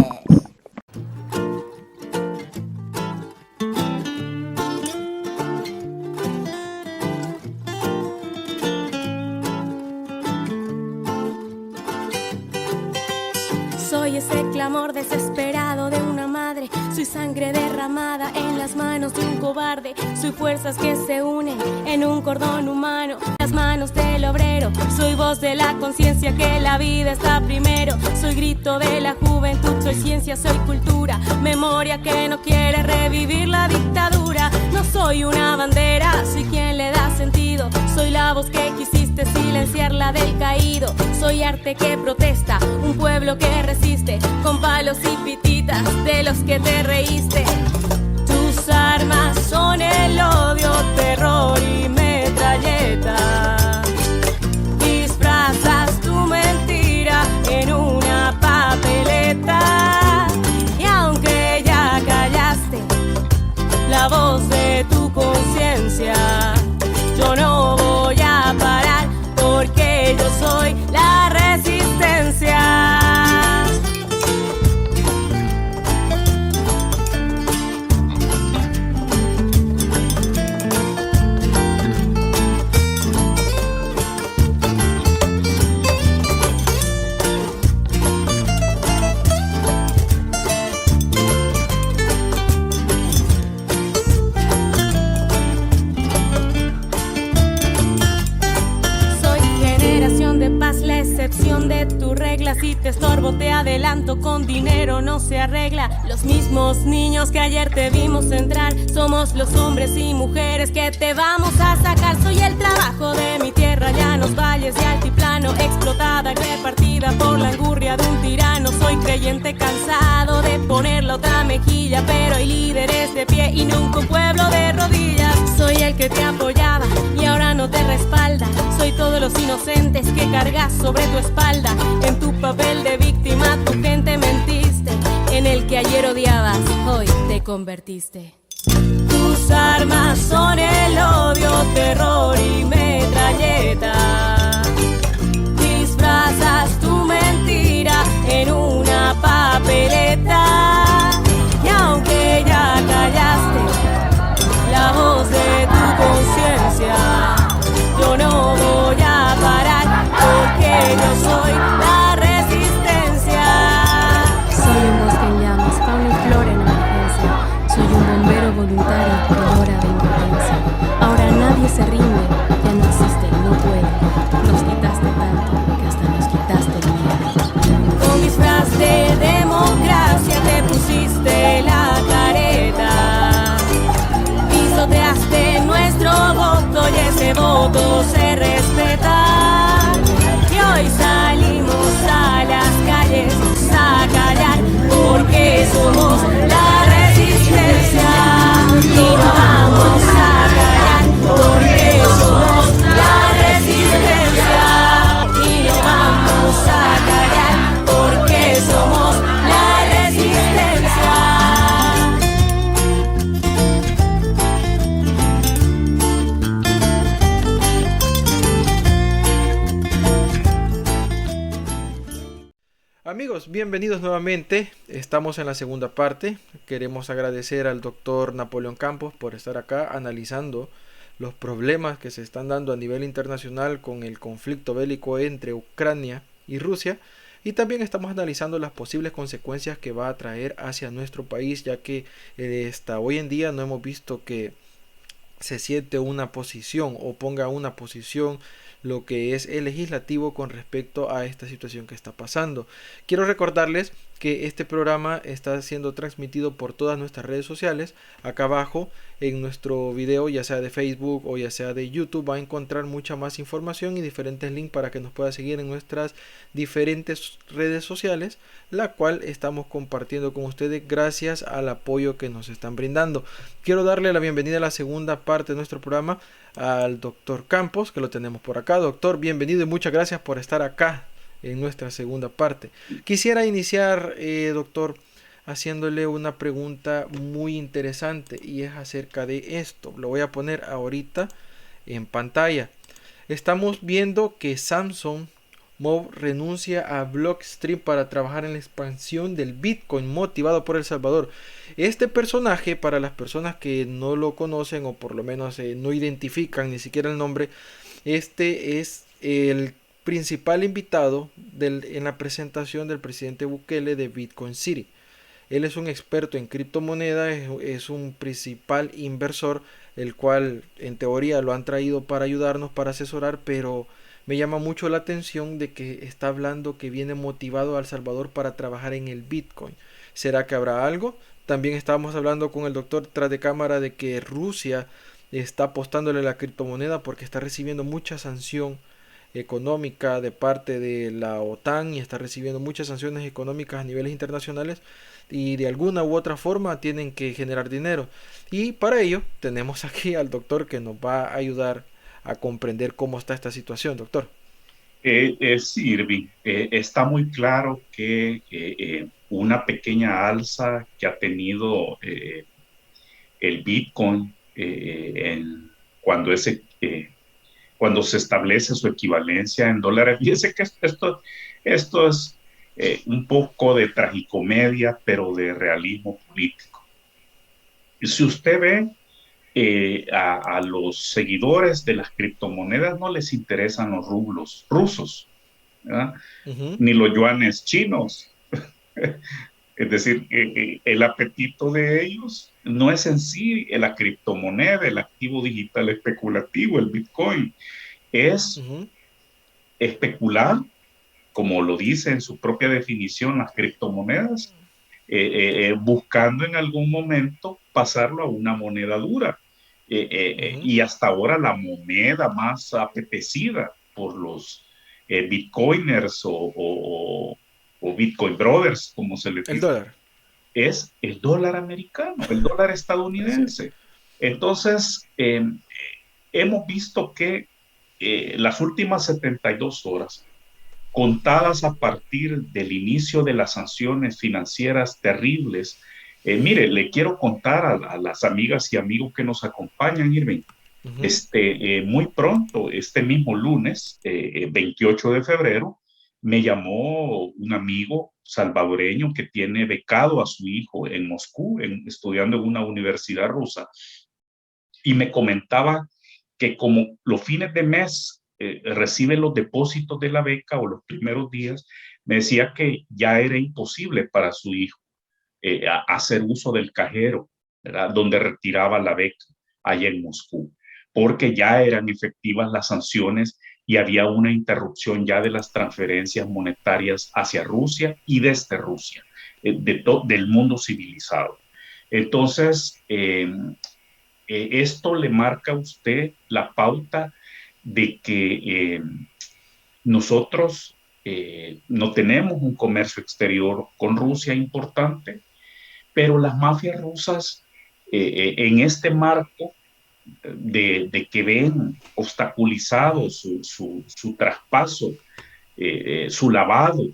Soy ese clamor desesperado de una madre. Soy sangre derramada en las manos de un cobarde. Soy fuerzas que se unen en un cordón humano. Las manos del obrero. Soy voz de la conciencia que la vida está primero. Soy grito de la juventud. Soy ciencia, soy cultura. Memoria que no quiere revivir la dictadura. No soy una bandera, soy quien le da sentido. Soy la voz que quisiste silenciar, la del caído. Soy arte que protesta, un pueblo que resiste, con palos y pititas de los que te reíste. Tus armas son el odio, terror y metralleta. Disfrazas tu mentira en una papeleta. Y aunque ya callaste la voz de tu conciencia, yo no voy a parar porque yo soy la resistencia. La excepción de tu regla, si te estorbo te adelanto, con dinero no se arregla. Los mismos niños que ayer te vimos entrar, somos los hombres y mujeres que te vamos a sacar. Soy el trabajo de mi tierra, llanos, valles y altiplano, explotada y repartida por la angurria de un tirano. Soy creyente cansado de poner la otra mejilla, pero hay líderes de pie y nunca un pueblo de rodillas. Soy el que te apoyaba y ahora no te respalda. Soy todos los inocentes que cargas sobre tu espalda. En tu papel de víctima tu gente mentiste. En el que ayer odiabas, hoy te convertiste. Tus armas son el odio, terror y metralleta. Disfrazas tu mentira en una papeleta. Y aunque ya callaste la voz de tu conciencia, yo no voy a parar porque yo soy la resistencia. Soy un bosque en llamas, fauna y flora en emergencia. Soy un bombero voluntario en hora de impotencia. Ahora nadie se rinde, ya no existe, no puede. Nos quitaste tanto que hasta nos quitaste el miedo. Con disfraz de democracia te pusiste la careta. Pisoteaste nuestro voto y ese voto se respeta. Y hoy salimos a las calles a callar porque somos la resistencia. Y no vamos a callar porque somos la resistencia. Y no vamos a callar porque somos la resistencia. Amigos, bienvenidos nuevamente. Estamos en la segunda parte. Queremos agradecer al doctor Napoleón Campos por estar acá analizando los problemas que se están dando a nivel internacional con el conflicto bélico entre Ucrania y Rusia. Y también estamos analizando las posibles consecuencias que va a traer hacia nuestro país, ya que hasta hoy en día no hemos visto que se siente una posición o ponga una posición lo que es el legislativo con respecto a esta situación que está pasando. Quiero recordarles que este programa está siendo transmitido por todas nuestras redes sociales. Acá abajo en nuestro video, ya sea de Facebook o ya sea de YouTube, va a encontrar mucha más información y diferentes links para que nos pueda seguir en nuestras diferentes redes sociales, la cual estamos compartiendo con ustedes gracias al apoyo que nos están brindando. Quiero darle la bienvenida a la segunda parte de nuestro programa al doctor Campos, que lo tenemos por acá. Doctor, bienvenido y muchas gracias por estar acá en nuestra segunda parte. Quisiera iniciar, doctor, haciéndole una pregunta muy interesante y es acerca de esto. Lo voy a poner ahorita en pantalla. Estamos viendo que Samsung Mob renuncia a Blockstream para trabajar en la expansión del Bitcoin motivado por El Salvador. Este personaje, para las personas que no lo conocen o por lo menos no identifican ni siquiera el nombre, este es el principal invitado en la presentación del presidente Bukele de Bitcoin City. Él es un experto en criptomonedas, es un principal inversor, el cual en teoría lo han traído para ayudarnos, para asesorar, pero me llama mucho la atención de que está hablando que viene motivado a El Salvador para trabajar en el Bitcoin. ¿Será que habrá algo? También estábamos hablando con el doctor tras de cámara de que Rusia está apostándole a la criptomoneda porque está recibiendo mucha sanción económica de parte de la OTAN y está recibiendo muchas sanciones económicas a niveles internacionales y de alguna u otra forma tienen que generar dinero. Y para ello tenemos aquí al doctor que nos va a ayudar a comprender cómo está esta situación, doctor. Sí, Irving, está muy claro que una pequeña alza que ha tenido el Bitcoin cuando, cuando se establece su equivalencia en dólares, fíjese que esto es un poco de tragicomedia, pero de realismo político. Y si usted ve, a los seguidores de las criptomonedas no les interesan los rublos rusos, ¿verdad? Ni los yuanes chinos. Es decir, el apetito de ellos no es en sí la criptomoneda, el activo digital especulativo, el Bitcoin. Es especular, como lo dice en su propia definición las criptomonedas, buscando en algún momento pasarlo a una moneda dura. Y hasta ahora la moneda más apetecida por los bitcoiners o Bitcoin Brothers, como se les dice, el dólar, es el dólar americano, el dólar estadounidense. Entonces, hemos visto que las últimas 72 horas, contadas a partir del inicio de las sanciones financieras terribles. Mire, le quiero contar a las amigas y amigos que nos acompañan, Irving. Muy pronto, este mismo lunes, 28 de febrero, me llamó un amigo salvadoreño que tiene becado a su hijo en Moscú, estudiando en una universidad rusa, y me comentaba que como los fines de mes recibe los depósitos de la beca o los primeros días, me decía que ya era imposible para su hijo hacer uso del cajero, ¿verdad?, donde retiraba la beca allá en Moscú, porque ya eran efectivas las sanciones y había una interrupción ya de las transferencias monetarias hacia Rusia y desde Rusia, del mundo civilizado. Entonces, esto le marca a usted la pauta de que nosotros no tenemos un comercio exterior con Rusia importante, pero las mafias rusas en este marco de que ven obstaculizado su traspaso, su lavado,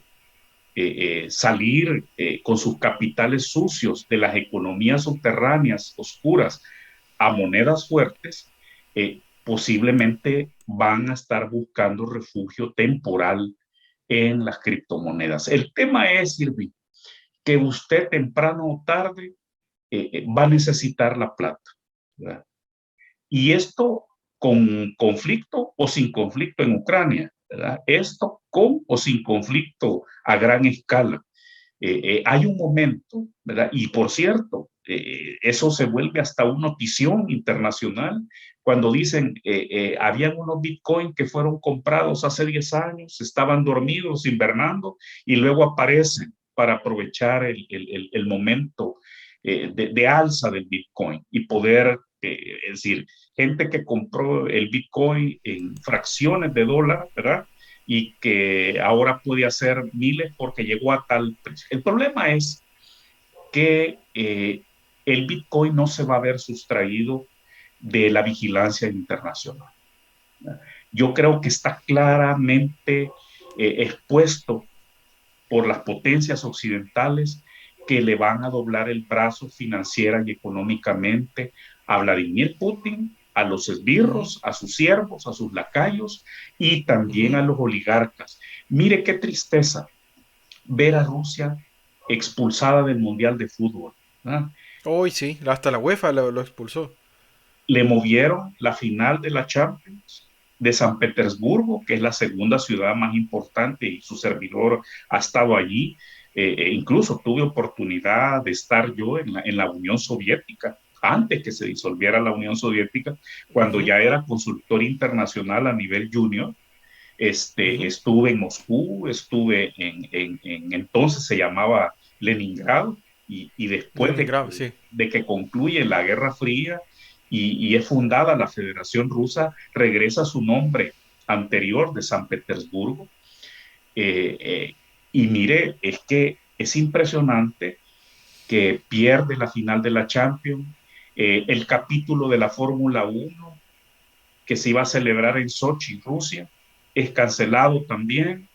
salir con sus capitales sucios de las economías subterráneas oscuras a monedas fuertes, posiblemente van a estar buscando refugio temporal en las criptomonedas. El tema es, Irving, que usted temprano o tarde va a necesitar la plata, ¿verdad? Y esto con conflicto o sin conflicto en Ucrania, ¿verdad? Esto con o sin conflicto a gran escala. Hay un momento, ¿verdad? Y por cierto, eso se vuelve hasta una notición internacional cuando dicen, habían unos Bitcoin que fueron comprados hace 10 años, estaban dormidos, invernando, y luego aparecen para aprovechar el momento de alza del Bitcoin y poder, es decir, gente que compró el Bitcoin en fracciones de dólar, ¿verdad? Y que ahora puede hacer miles porque llegó a tal precio. El problema es que el Bitcoin no se va a ver sustraído de la vigilancia internacional. Yo creo que está claramente expuesto por las potencias occidentales que le van a doblar el brazo financiera y económicamente a Vladimir Putin, a los esbirros, a sus siervos, a sus lacayos y también a los oligarcas. Mire qué tristeza ver a Rusia expulsada del Mundial de Fútbol, ¿verdad? Hoy sí, hasta la UEFA lo expulsó. Le movieron la final de la Champions de San Petersburgo, que es la segunda ciudad más importante, y su servidor ha estado allí. Incluso tuve oportunidad de estar yo en la Unión Soviética, antes que se disolviera la Unión Soviética, cuando ya era consultor internacional a nivel junior. Estuve en Moscú, estuve entonces se llamaba Leningrado, y después de que concluye la Guerra Fría y es fundada la Federación Rusa, regresa su nombre anterior de San Petersburgo. Y mire, es que es impresionante que pierde la final de la Champions, el capítulo de la Fórmula 1 que se iba a celebrar en Sochi, Rusia, es cancelado también,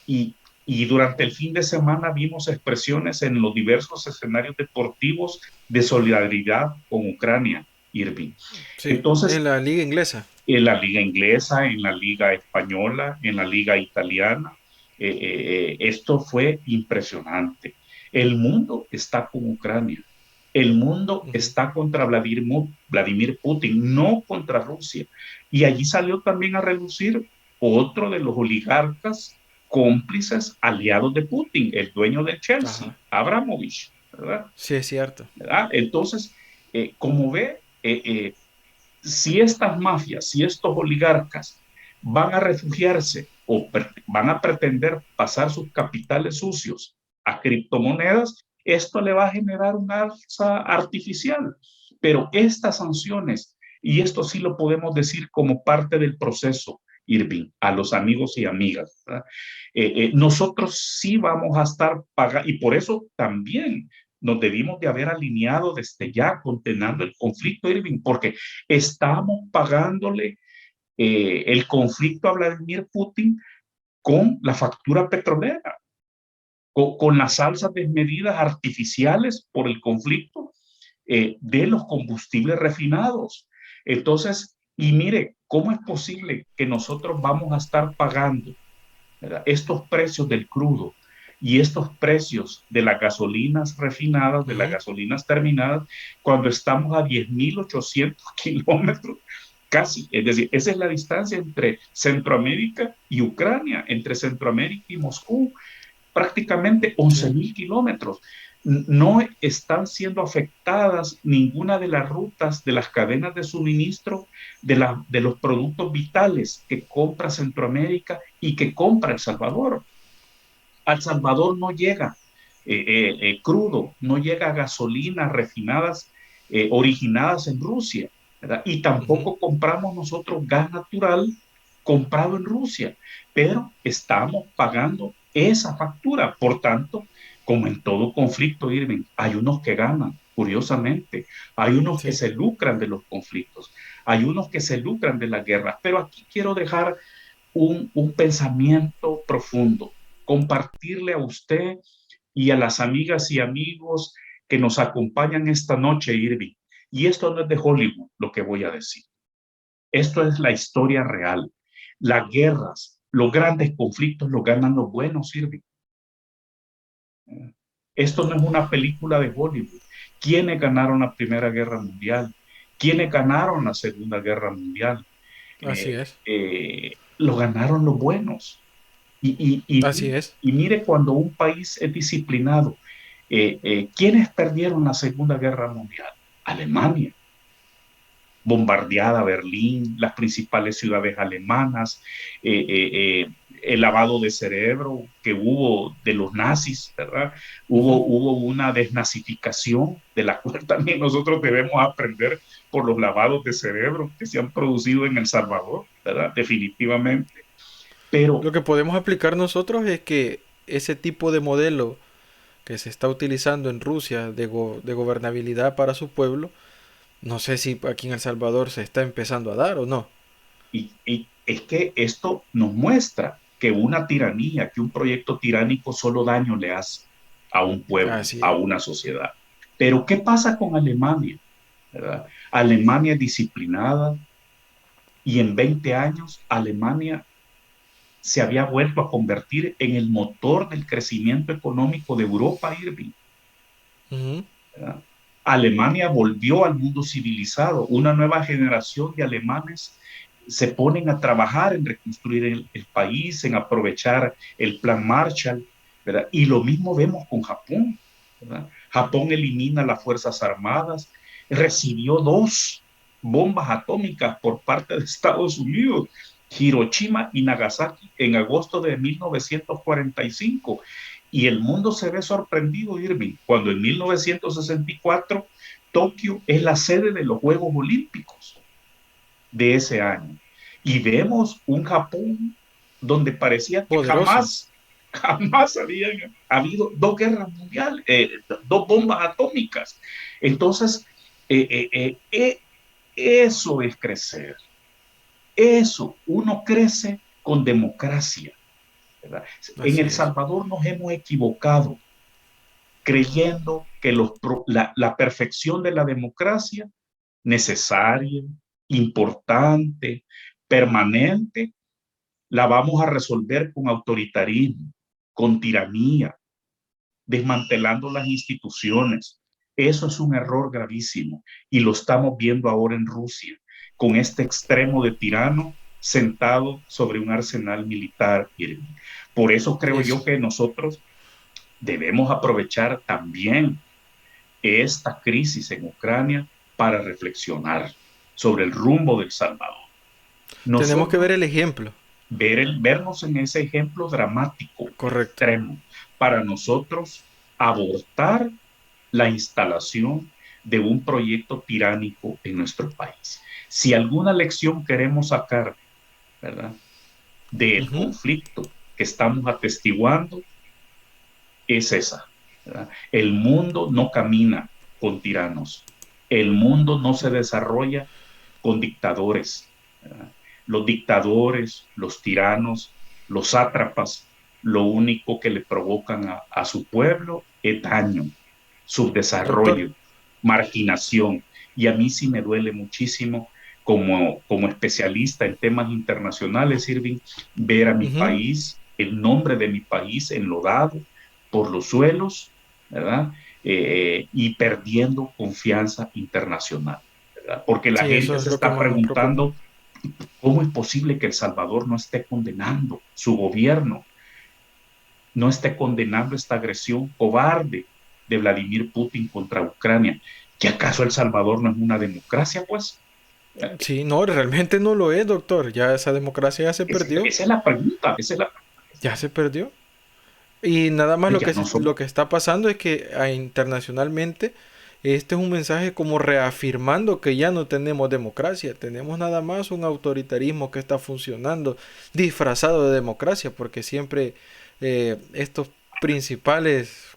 y durante el fin de semana vimos expresiones en los diversos escenarios deportivos de solidaridad con Ucrania, Irving. Sí, entonces, en la liga inglesa. En la liga inglesa, en la liga española, en la liga italiana. Esto fue impresionante. El mundo está con Ucrania. El mundo está contra Vladimir Putin, no contra Rusia. Y allí salió también a relucir otro de los oligarcas cómplices aliados de Putin, el dueño del Chelsea, Abramovich, ¿verdad? Sí, es cierto. ¿Verdad? Entonces, como ve, si estas mafias, si estos oligarcas van a refugiarse o van a pretender pasar sus capitales sucios a criptomonedas, esto le va a generar una alza artificial. Pero estas sanciones, y esto sí lo podemos decir como parte del proceso, Irving, a los amigos y amigas, nosotros sí vamos a estar pagando, y por eso también nos debimos de haber alineado desde ya condenando el conflicto, Irving, porque estamos pagándole el conflicto a Vladimir Putin con la factura petrolera, con las alzas desmedidas artificiales por el conflicto de los combustibles refinados. Entonces, y mire, ¿cómo es posible que nosotros vamos a estar pagando, ¿verdad?, estos precios del crudo y estos precios de las gasolinas refinadas, de las gasolinas terminadas, cuando estamos a 10.800 kilómetros casi? Es decir, esa es la distancia entre Centroamérica y Ucrania, entre Centroamérica y Moscú, prácticamente 11.000 kilómetros. No están siendo afectadas ninguna de las rutas de las cadenas de suministro de los productos vitales que compra Centroamérica y que compra El Salvador. Al Salvador no llega crudo, no llega gasolinas refinadas originadas en Rusia, ¿verdad? Y tampoco compramos nosotros gas natural comprado en Rusia, pero estamos pagando esa factura. Por tanto, como en todo conflicto, Irving, hay unos que ganan, curiosamente, hay unos que se lucran de los conflictos, hay unos que se lucran de las guerras, pero aquí quiero dejar un pensamiento profundo, compartirle a usted y a las amigas y amigos que nos acompañan esta noche, Irving. Y esto no es de Hollywood lo que voy a decir. Esto es la historia real. Las guerras Los grandes conflictos los ganan los buenos, Irving. Esto no es una película de Hollywood. ¿Quiénes ganaron la Primera Guerra Mundial? ¿Quiénes ganaron la Segunda Guerra Mundial? Así es. Lo ganaron los buenos. Así es. Y mire, cuando un país es disciplinado, ¿quiénes perdieron la Segunda Guerra Mundial? Alemania. Bombardeada Berlín, las principales ciudades alemanas, el lavado de cerebro que hubo de los nazis, ¿verdad? Hubo una desnazificación de la cual también nosotros debemos aprender por los lavados de cerebro que se han producido en El Salvador, ¿verdad? Definitivamente. Pero lo que podemos aplicar nosotros es que ese tipo de modelo que se está utilizando en Rusia de gobernabilidad para su pueblo, no sé si aquí en El Salvador se está empezando a dar o no. Y es que esto nos muestra que una tiranía, que un proyecto tiránico solo daño le hace a un pueblo, a una sociedad. Pero ¿qué pasa con Alemania? ¿Verdad? Alemania es disciplinada y en 20 años Alemania se había vuelto a convertir en el motor del crecimiento económico de Europa, Irving. ¿Verdad? Alemania volvió al mundo civilizado. Una nueva generación de alemanes se ponen a trabajar en reconstruir el país, en aprovechar el plan Marshall, ¿verdad? Y lo mismo vemos con Japón, ¿verdad? Japón elimina las Fuerzas Armadas, recibió 2 bombas atómicas por parte de Estados Unidos, Hiroshima y Nagasaki, en agosto de 1945. Y el mundo se ve sorprendido, Irving, cuando en 1964 Tokio es la sede de los Juegos Olímpicos de ese año. Y vemos un Japón donde parecía que jamás habían habido 2 guerras mundiales, 2 bombas atómicas. Entonces, eso es crecer. Eso, uno crece con democracia, ¿verdad? En El Salvador nos hemos equivocado creyendo que la perfección de la democracia, necesaria, importante, permanente, la vamos a resolver con autoritarismo, con tiranía, desmantelando las instituciones. Eso es un error gravísimo y lo estamos viendo ahora en Rusia, con este extremo de tirano sentado sobre un arsenal militar. Por eso creo yo que nosotros debemos aprovechar también esta crisis en Ucrania para reflexionar sobre el rumbo del Salvador. Tenemos que ver el ejemplo. Vernos en ese ejemplo dramático, correcto, extremo, para nosotros abortar la instalación de un proyecto tiránico en nuestro país. Si alguna lección queremos sacar, ¿verdad?, del conflicto que estamos atestiguando, es esa, ¿verdad? El mundo no camina con tiranos. El mundo no se desarrolla con dictadores, ¿verdad? Los dictadores, los tiranos, los sátrapas, lo único que le provocan a su pueblo es daño, subdesarrollo, marginación. Y a mí sí me duele muchísimo como especialista en temas internacionales, Irving, ver a mi país, el nombre de mi país enlodado por los suelos, ¿verdad? Y perdiendo confianza internacional, ¿verdad? Porque la gente se está preguntando cómo es posible que El Salvador no esté condenando, su gobierno no esté condenando esta agresión cobarde de Vladimir Putin contra Ucrania. ¿Que acaso El Salvador no es una democracia, pues? Sí, no, realmente no lo es, doctor. Ya esa democracia ya se perdió. Esa es la pregunta. Ya se perdió. Y nada más lo que está pasando es que internacionalmente este es un mensaje como reafirmando que ya no tenemos democracia, tenemos nada más un autoritarismo que está funcionando disfrazado de democracia, porque siempre estos principales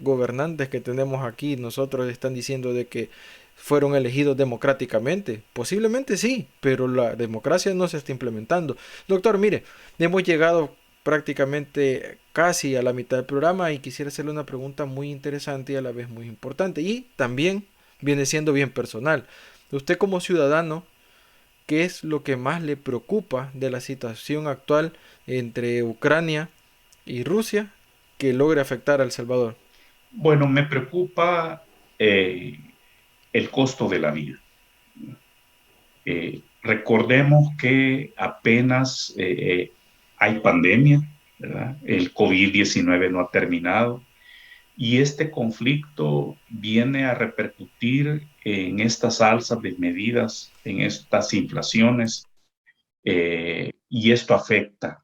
gobernantes que tenemos aquí nosotros están diciendo de que fueron elegidos democráticamente. Posiblemente sí, pero la democracia no se está implementando. Doctor, mire, hemos llegado prácticamente casi a la mitad del programa y quisiera hacerle una pregunta muy interesante y a la vez muy importante, y también viene siendo bien personal. Usted como ciudadano, ¿qué es lo que más le preocupa de la situación actual entre Ucrania y Rusia que logre afectar a El Salvador? Bueno, me preocupa el costo de la vida. Recordemos que apenas hay pandemia, ¿verdad? El COVID-19 no ha terminado y este conflicto viene a repercutir en estas alzas de medidas, en estas inflaciones, y esto afecta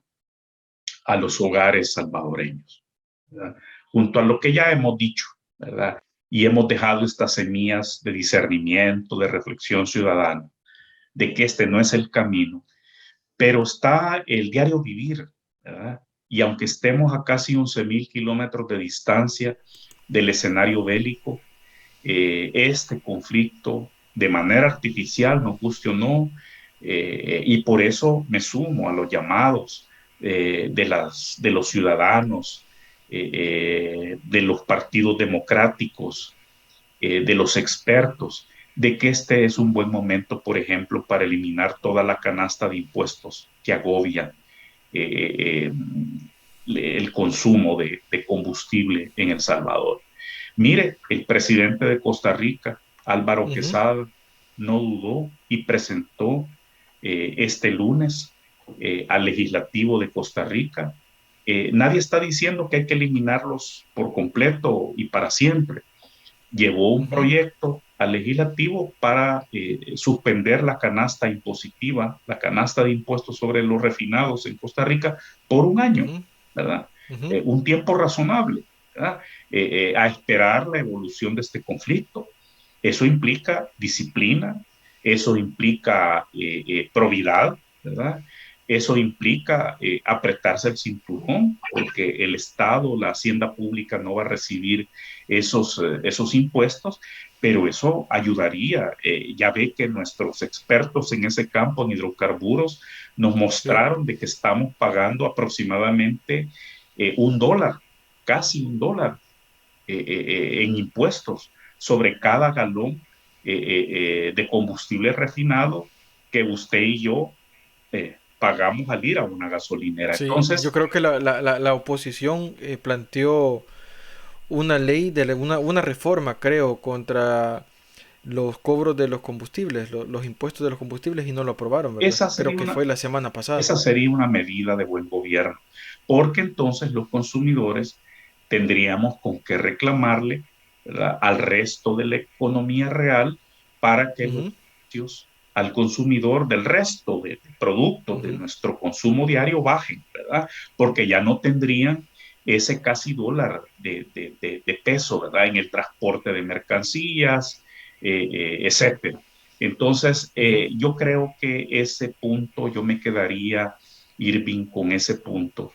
a los hogares salvadoreños, ¿verdad? Junto a lo que ya hemos dicho, ¿verdad? Y hemos dejado estas semillas de discernimiento, de reflexión ciudadana, de que este no es el camino, pero está el diario vivir, ¿verdad? Y aunque estemos a casi 11.000 kilómetros de distancia del escenario bélico, este conflicto de manera artificial, nos guste o no, y por eso me sumo a los llamados de los ciudadanos, de los partidos democráticos, de los expertos, de que este es un buen momento, por ejemplo, para eliminar toda la canasta de impuestos que agobian el consumo de combustible en El Salvador. Mire, el presidente de Costa Rica, Álvaro Quesada, no dudó y presentó este lunes al legislativo de Costa Rica. Nadie está diciendo que hay que eliminarlos por completo y para siempre. Llevó un proyecto al legislativo para suspender la canasta impositiva, la canasta de impuestos sobre los refinados en Costa Rica por un año, ¿verdad? Un tiempo razonable, ¿verdad? A esperar la evolución de este conflicto. Eso implica disciplina, eso implica probidad, ¿verdad? Eso implica apretarse el cinturón, porque el Estado, la hacienda pública no va a recibir esos impuestos, pero eso ayudaría. Ya ve que nuestros expertos en ese campo, en hidrocarburos, nos mostraron de que estamos pagando aproximadamente $1, casi $1 en impuestos sobre cada galón de combustible refinado que usted y yo pagamos al ir a una gasolinera. Sí, Entonces, yo creo que la oposición planteó una ley, una reforma, creo, contra los cobros de los combustibles, los impuestos de los combustibles, y no lo aprobaron, ¿verdad? Creo que fue la semana pasada. Esa sería una medida de buen gobierno, porque entonces los consumidores tendríamos con qué reclamarle, ¿verdad?, al resto de la economía real para que los precios al consumidor del resto de productos de nuestro consumo diario bajen, ¿verdad? Porque ya no tendrían ese casi $1 de peso, ¿verdad?, en el transporte de mercancías, etcétera. Entonces, yo creo que ese punto, yo me quedaría, Irving, con ese punto.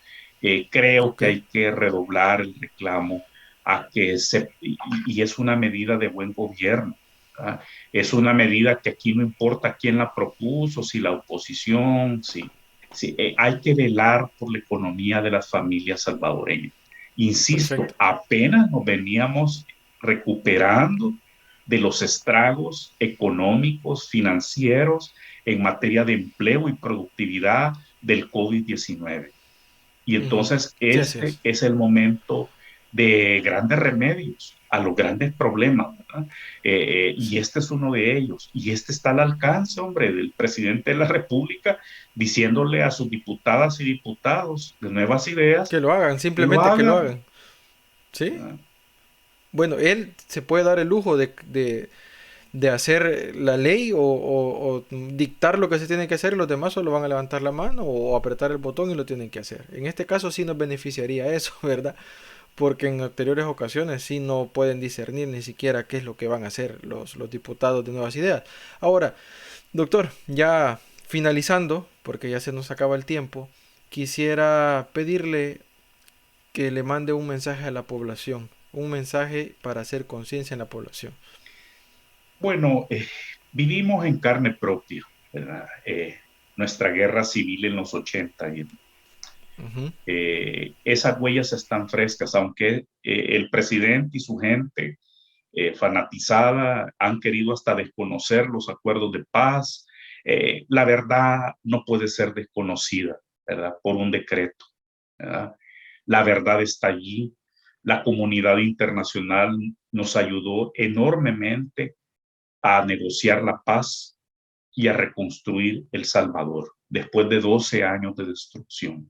Creo que hay que redoblar el reclamo a que y es una medida de buen gobierno, ¿verdad? Es una medida que aquí no importa quién la propuso, si la oposición, hay que velar por la economía de las familias salvadoreñas. Insisto, apenas nos veníamos recuperando de los estragos económicos, financieros, en materia de empleo y productividad del COVID-19. Y entonces este es el momento de grandes remedios a los grandes problemas, ¿verdad? Y este es uno de ellos. Y este está al alcance, hombre, del presidente de la República, diciéndole a sus diputadas y diputados de Nuevas Ideas que lo hagan, simplemente que lo hagan. ¿Sí? Bueno, él se puede dar el lujo de hacer la ley o dictar lo que se tiene que hacer, y los demás solo van a levantar la mano o apretar el botón y lo tienen que hacer. En este caso sí nos beneficiaría eso, ¿verdad? Porque en anteriores ocasiones sí no pueden discernir ni siquiera qué es lo que van a hacer los diputados de Nuevas Ideas. Ahora, doctor, ya finalizando, porque ya se nos acaba el tiempo, quisiera pedirle que le mande un mensaje a la población, un mensaje para hacer conciencia en la población. Bueno, vivimos en carne propia, ¿verdad? Nuestra guerra civil en los 80. Esas huellas están frescas, aunque el presidente y su gente fanatizada han querido hasta desconocer los acuerdos de paz. La verdad no puede ser desconocida. ¿verdad? Por un decreto, ¿verdad? La verdad está allí. La comunidad internacional nos ayudó enormemente a negociar la paz y a reconstruir El Salvador después de 12 años de destrucción.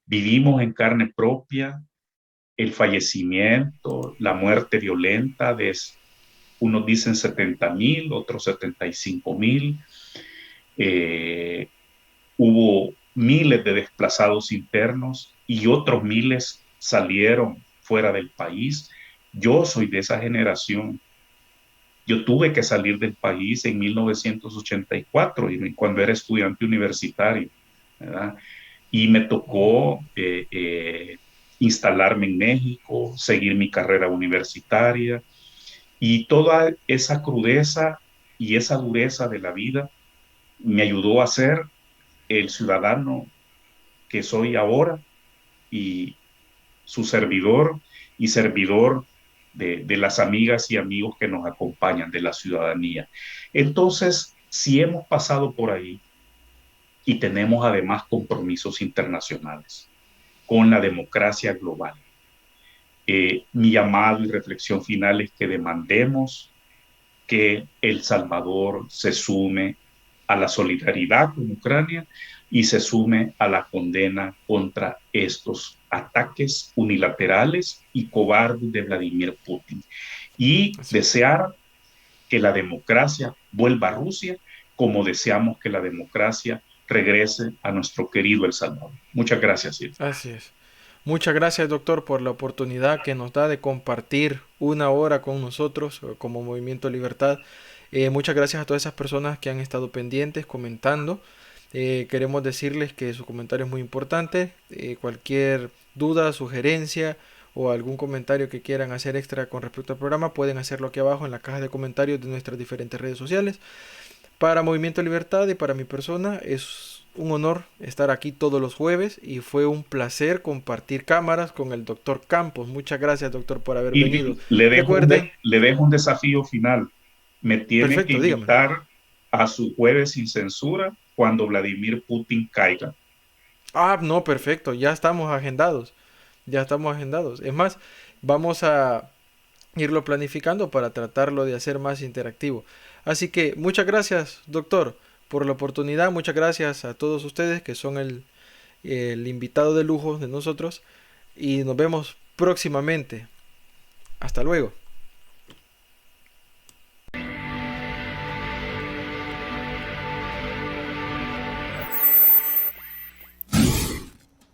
Vivimos en carne propia el fallecimiento, la muerte violenta de, unos dicen 70,000, otros 75,000. Hubo miles de desplazados internos y otros miles salieron fuera del país. Yo soy de esa generación. Yo tuve que salir del país en 1984, cuando era estudiante universitario, ¿verdad? Y me tocó instalarme en México, seguir mi carrera universitaria, y toda esa crudeza y esa dureza de la vida me ayudó a ser el ciudadano que soy ahora, y su servidor y servidor de las amigas y amigos que nos acompañan, de la ciudadanía. Entonces, si hemos pasado por ahí y tenemos además compromisos internacionales con la democracia global, mi llamado y reflexión final es que demandemos que El Salvador se sume a la solidaridad con Ucrania y se sume a la condena contra estos ataques unilaterales y cobardes de Vladimir Putin. Y desear que la democracia vuelva a Rusia, como deseamos que la democracia regrese a nuestro querido El Salvador. Muchas gracias, Silvia. Así es. Muchas gracias, doctor, por la oportunidad que nos da de compartir una hora con nosotros como Movimiento Libertad. Muchas gracias a todas esas personas que han estado pendientes, comentando. Queremos decirles que su comentario es muy importante. Cualquier duda, sugerencia o algún comentario que quieran hacer extra con respecto al programa, pueden hacerlo aquí abajo en la caja de comentarios de nuestras diferentes redes sociales. Para Movimiento Libertad y para mi persona es un honor estar aquí todos los jueves y fue un placer compartir cámaras con el doctor Campos. Muchas gracias, doctor, por haber venido. Le dejo un desafío final. Me tiene que invitar, dígame, a su Jueves Sin Censura cuando Vladimir Putin caiga. Ah, no, perfecto. Ya estamos agendados. Ya estamos agendados. Es más, vamos a irlo planificando para tratarlo de hacer más interactivo. Así que muchas gracias, doctor, por la oportunidad. Muchas gracias a todos ustedes que son el invitado de lujo de nosotros. Y nos vemos próximamente. Hasta luego.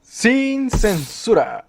Sin censura.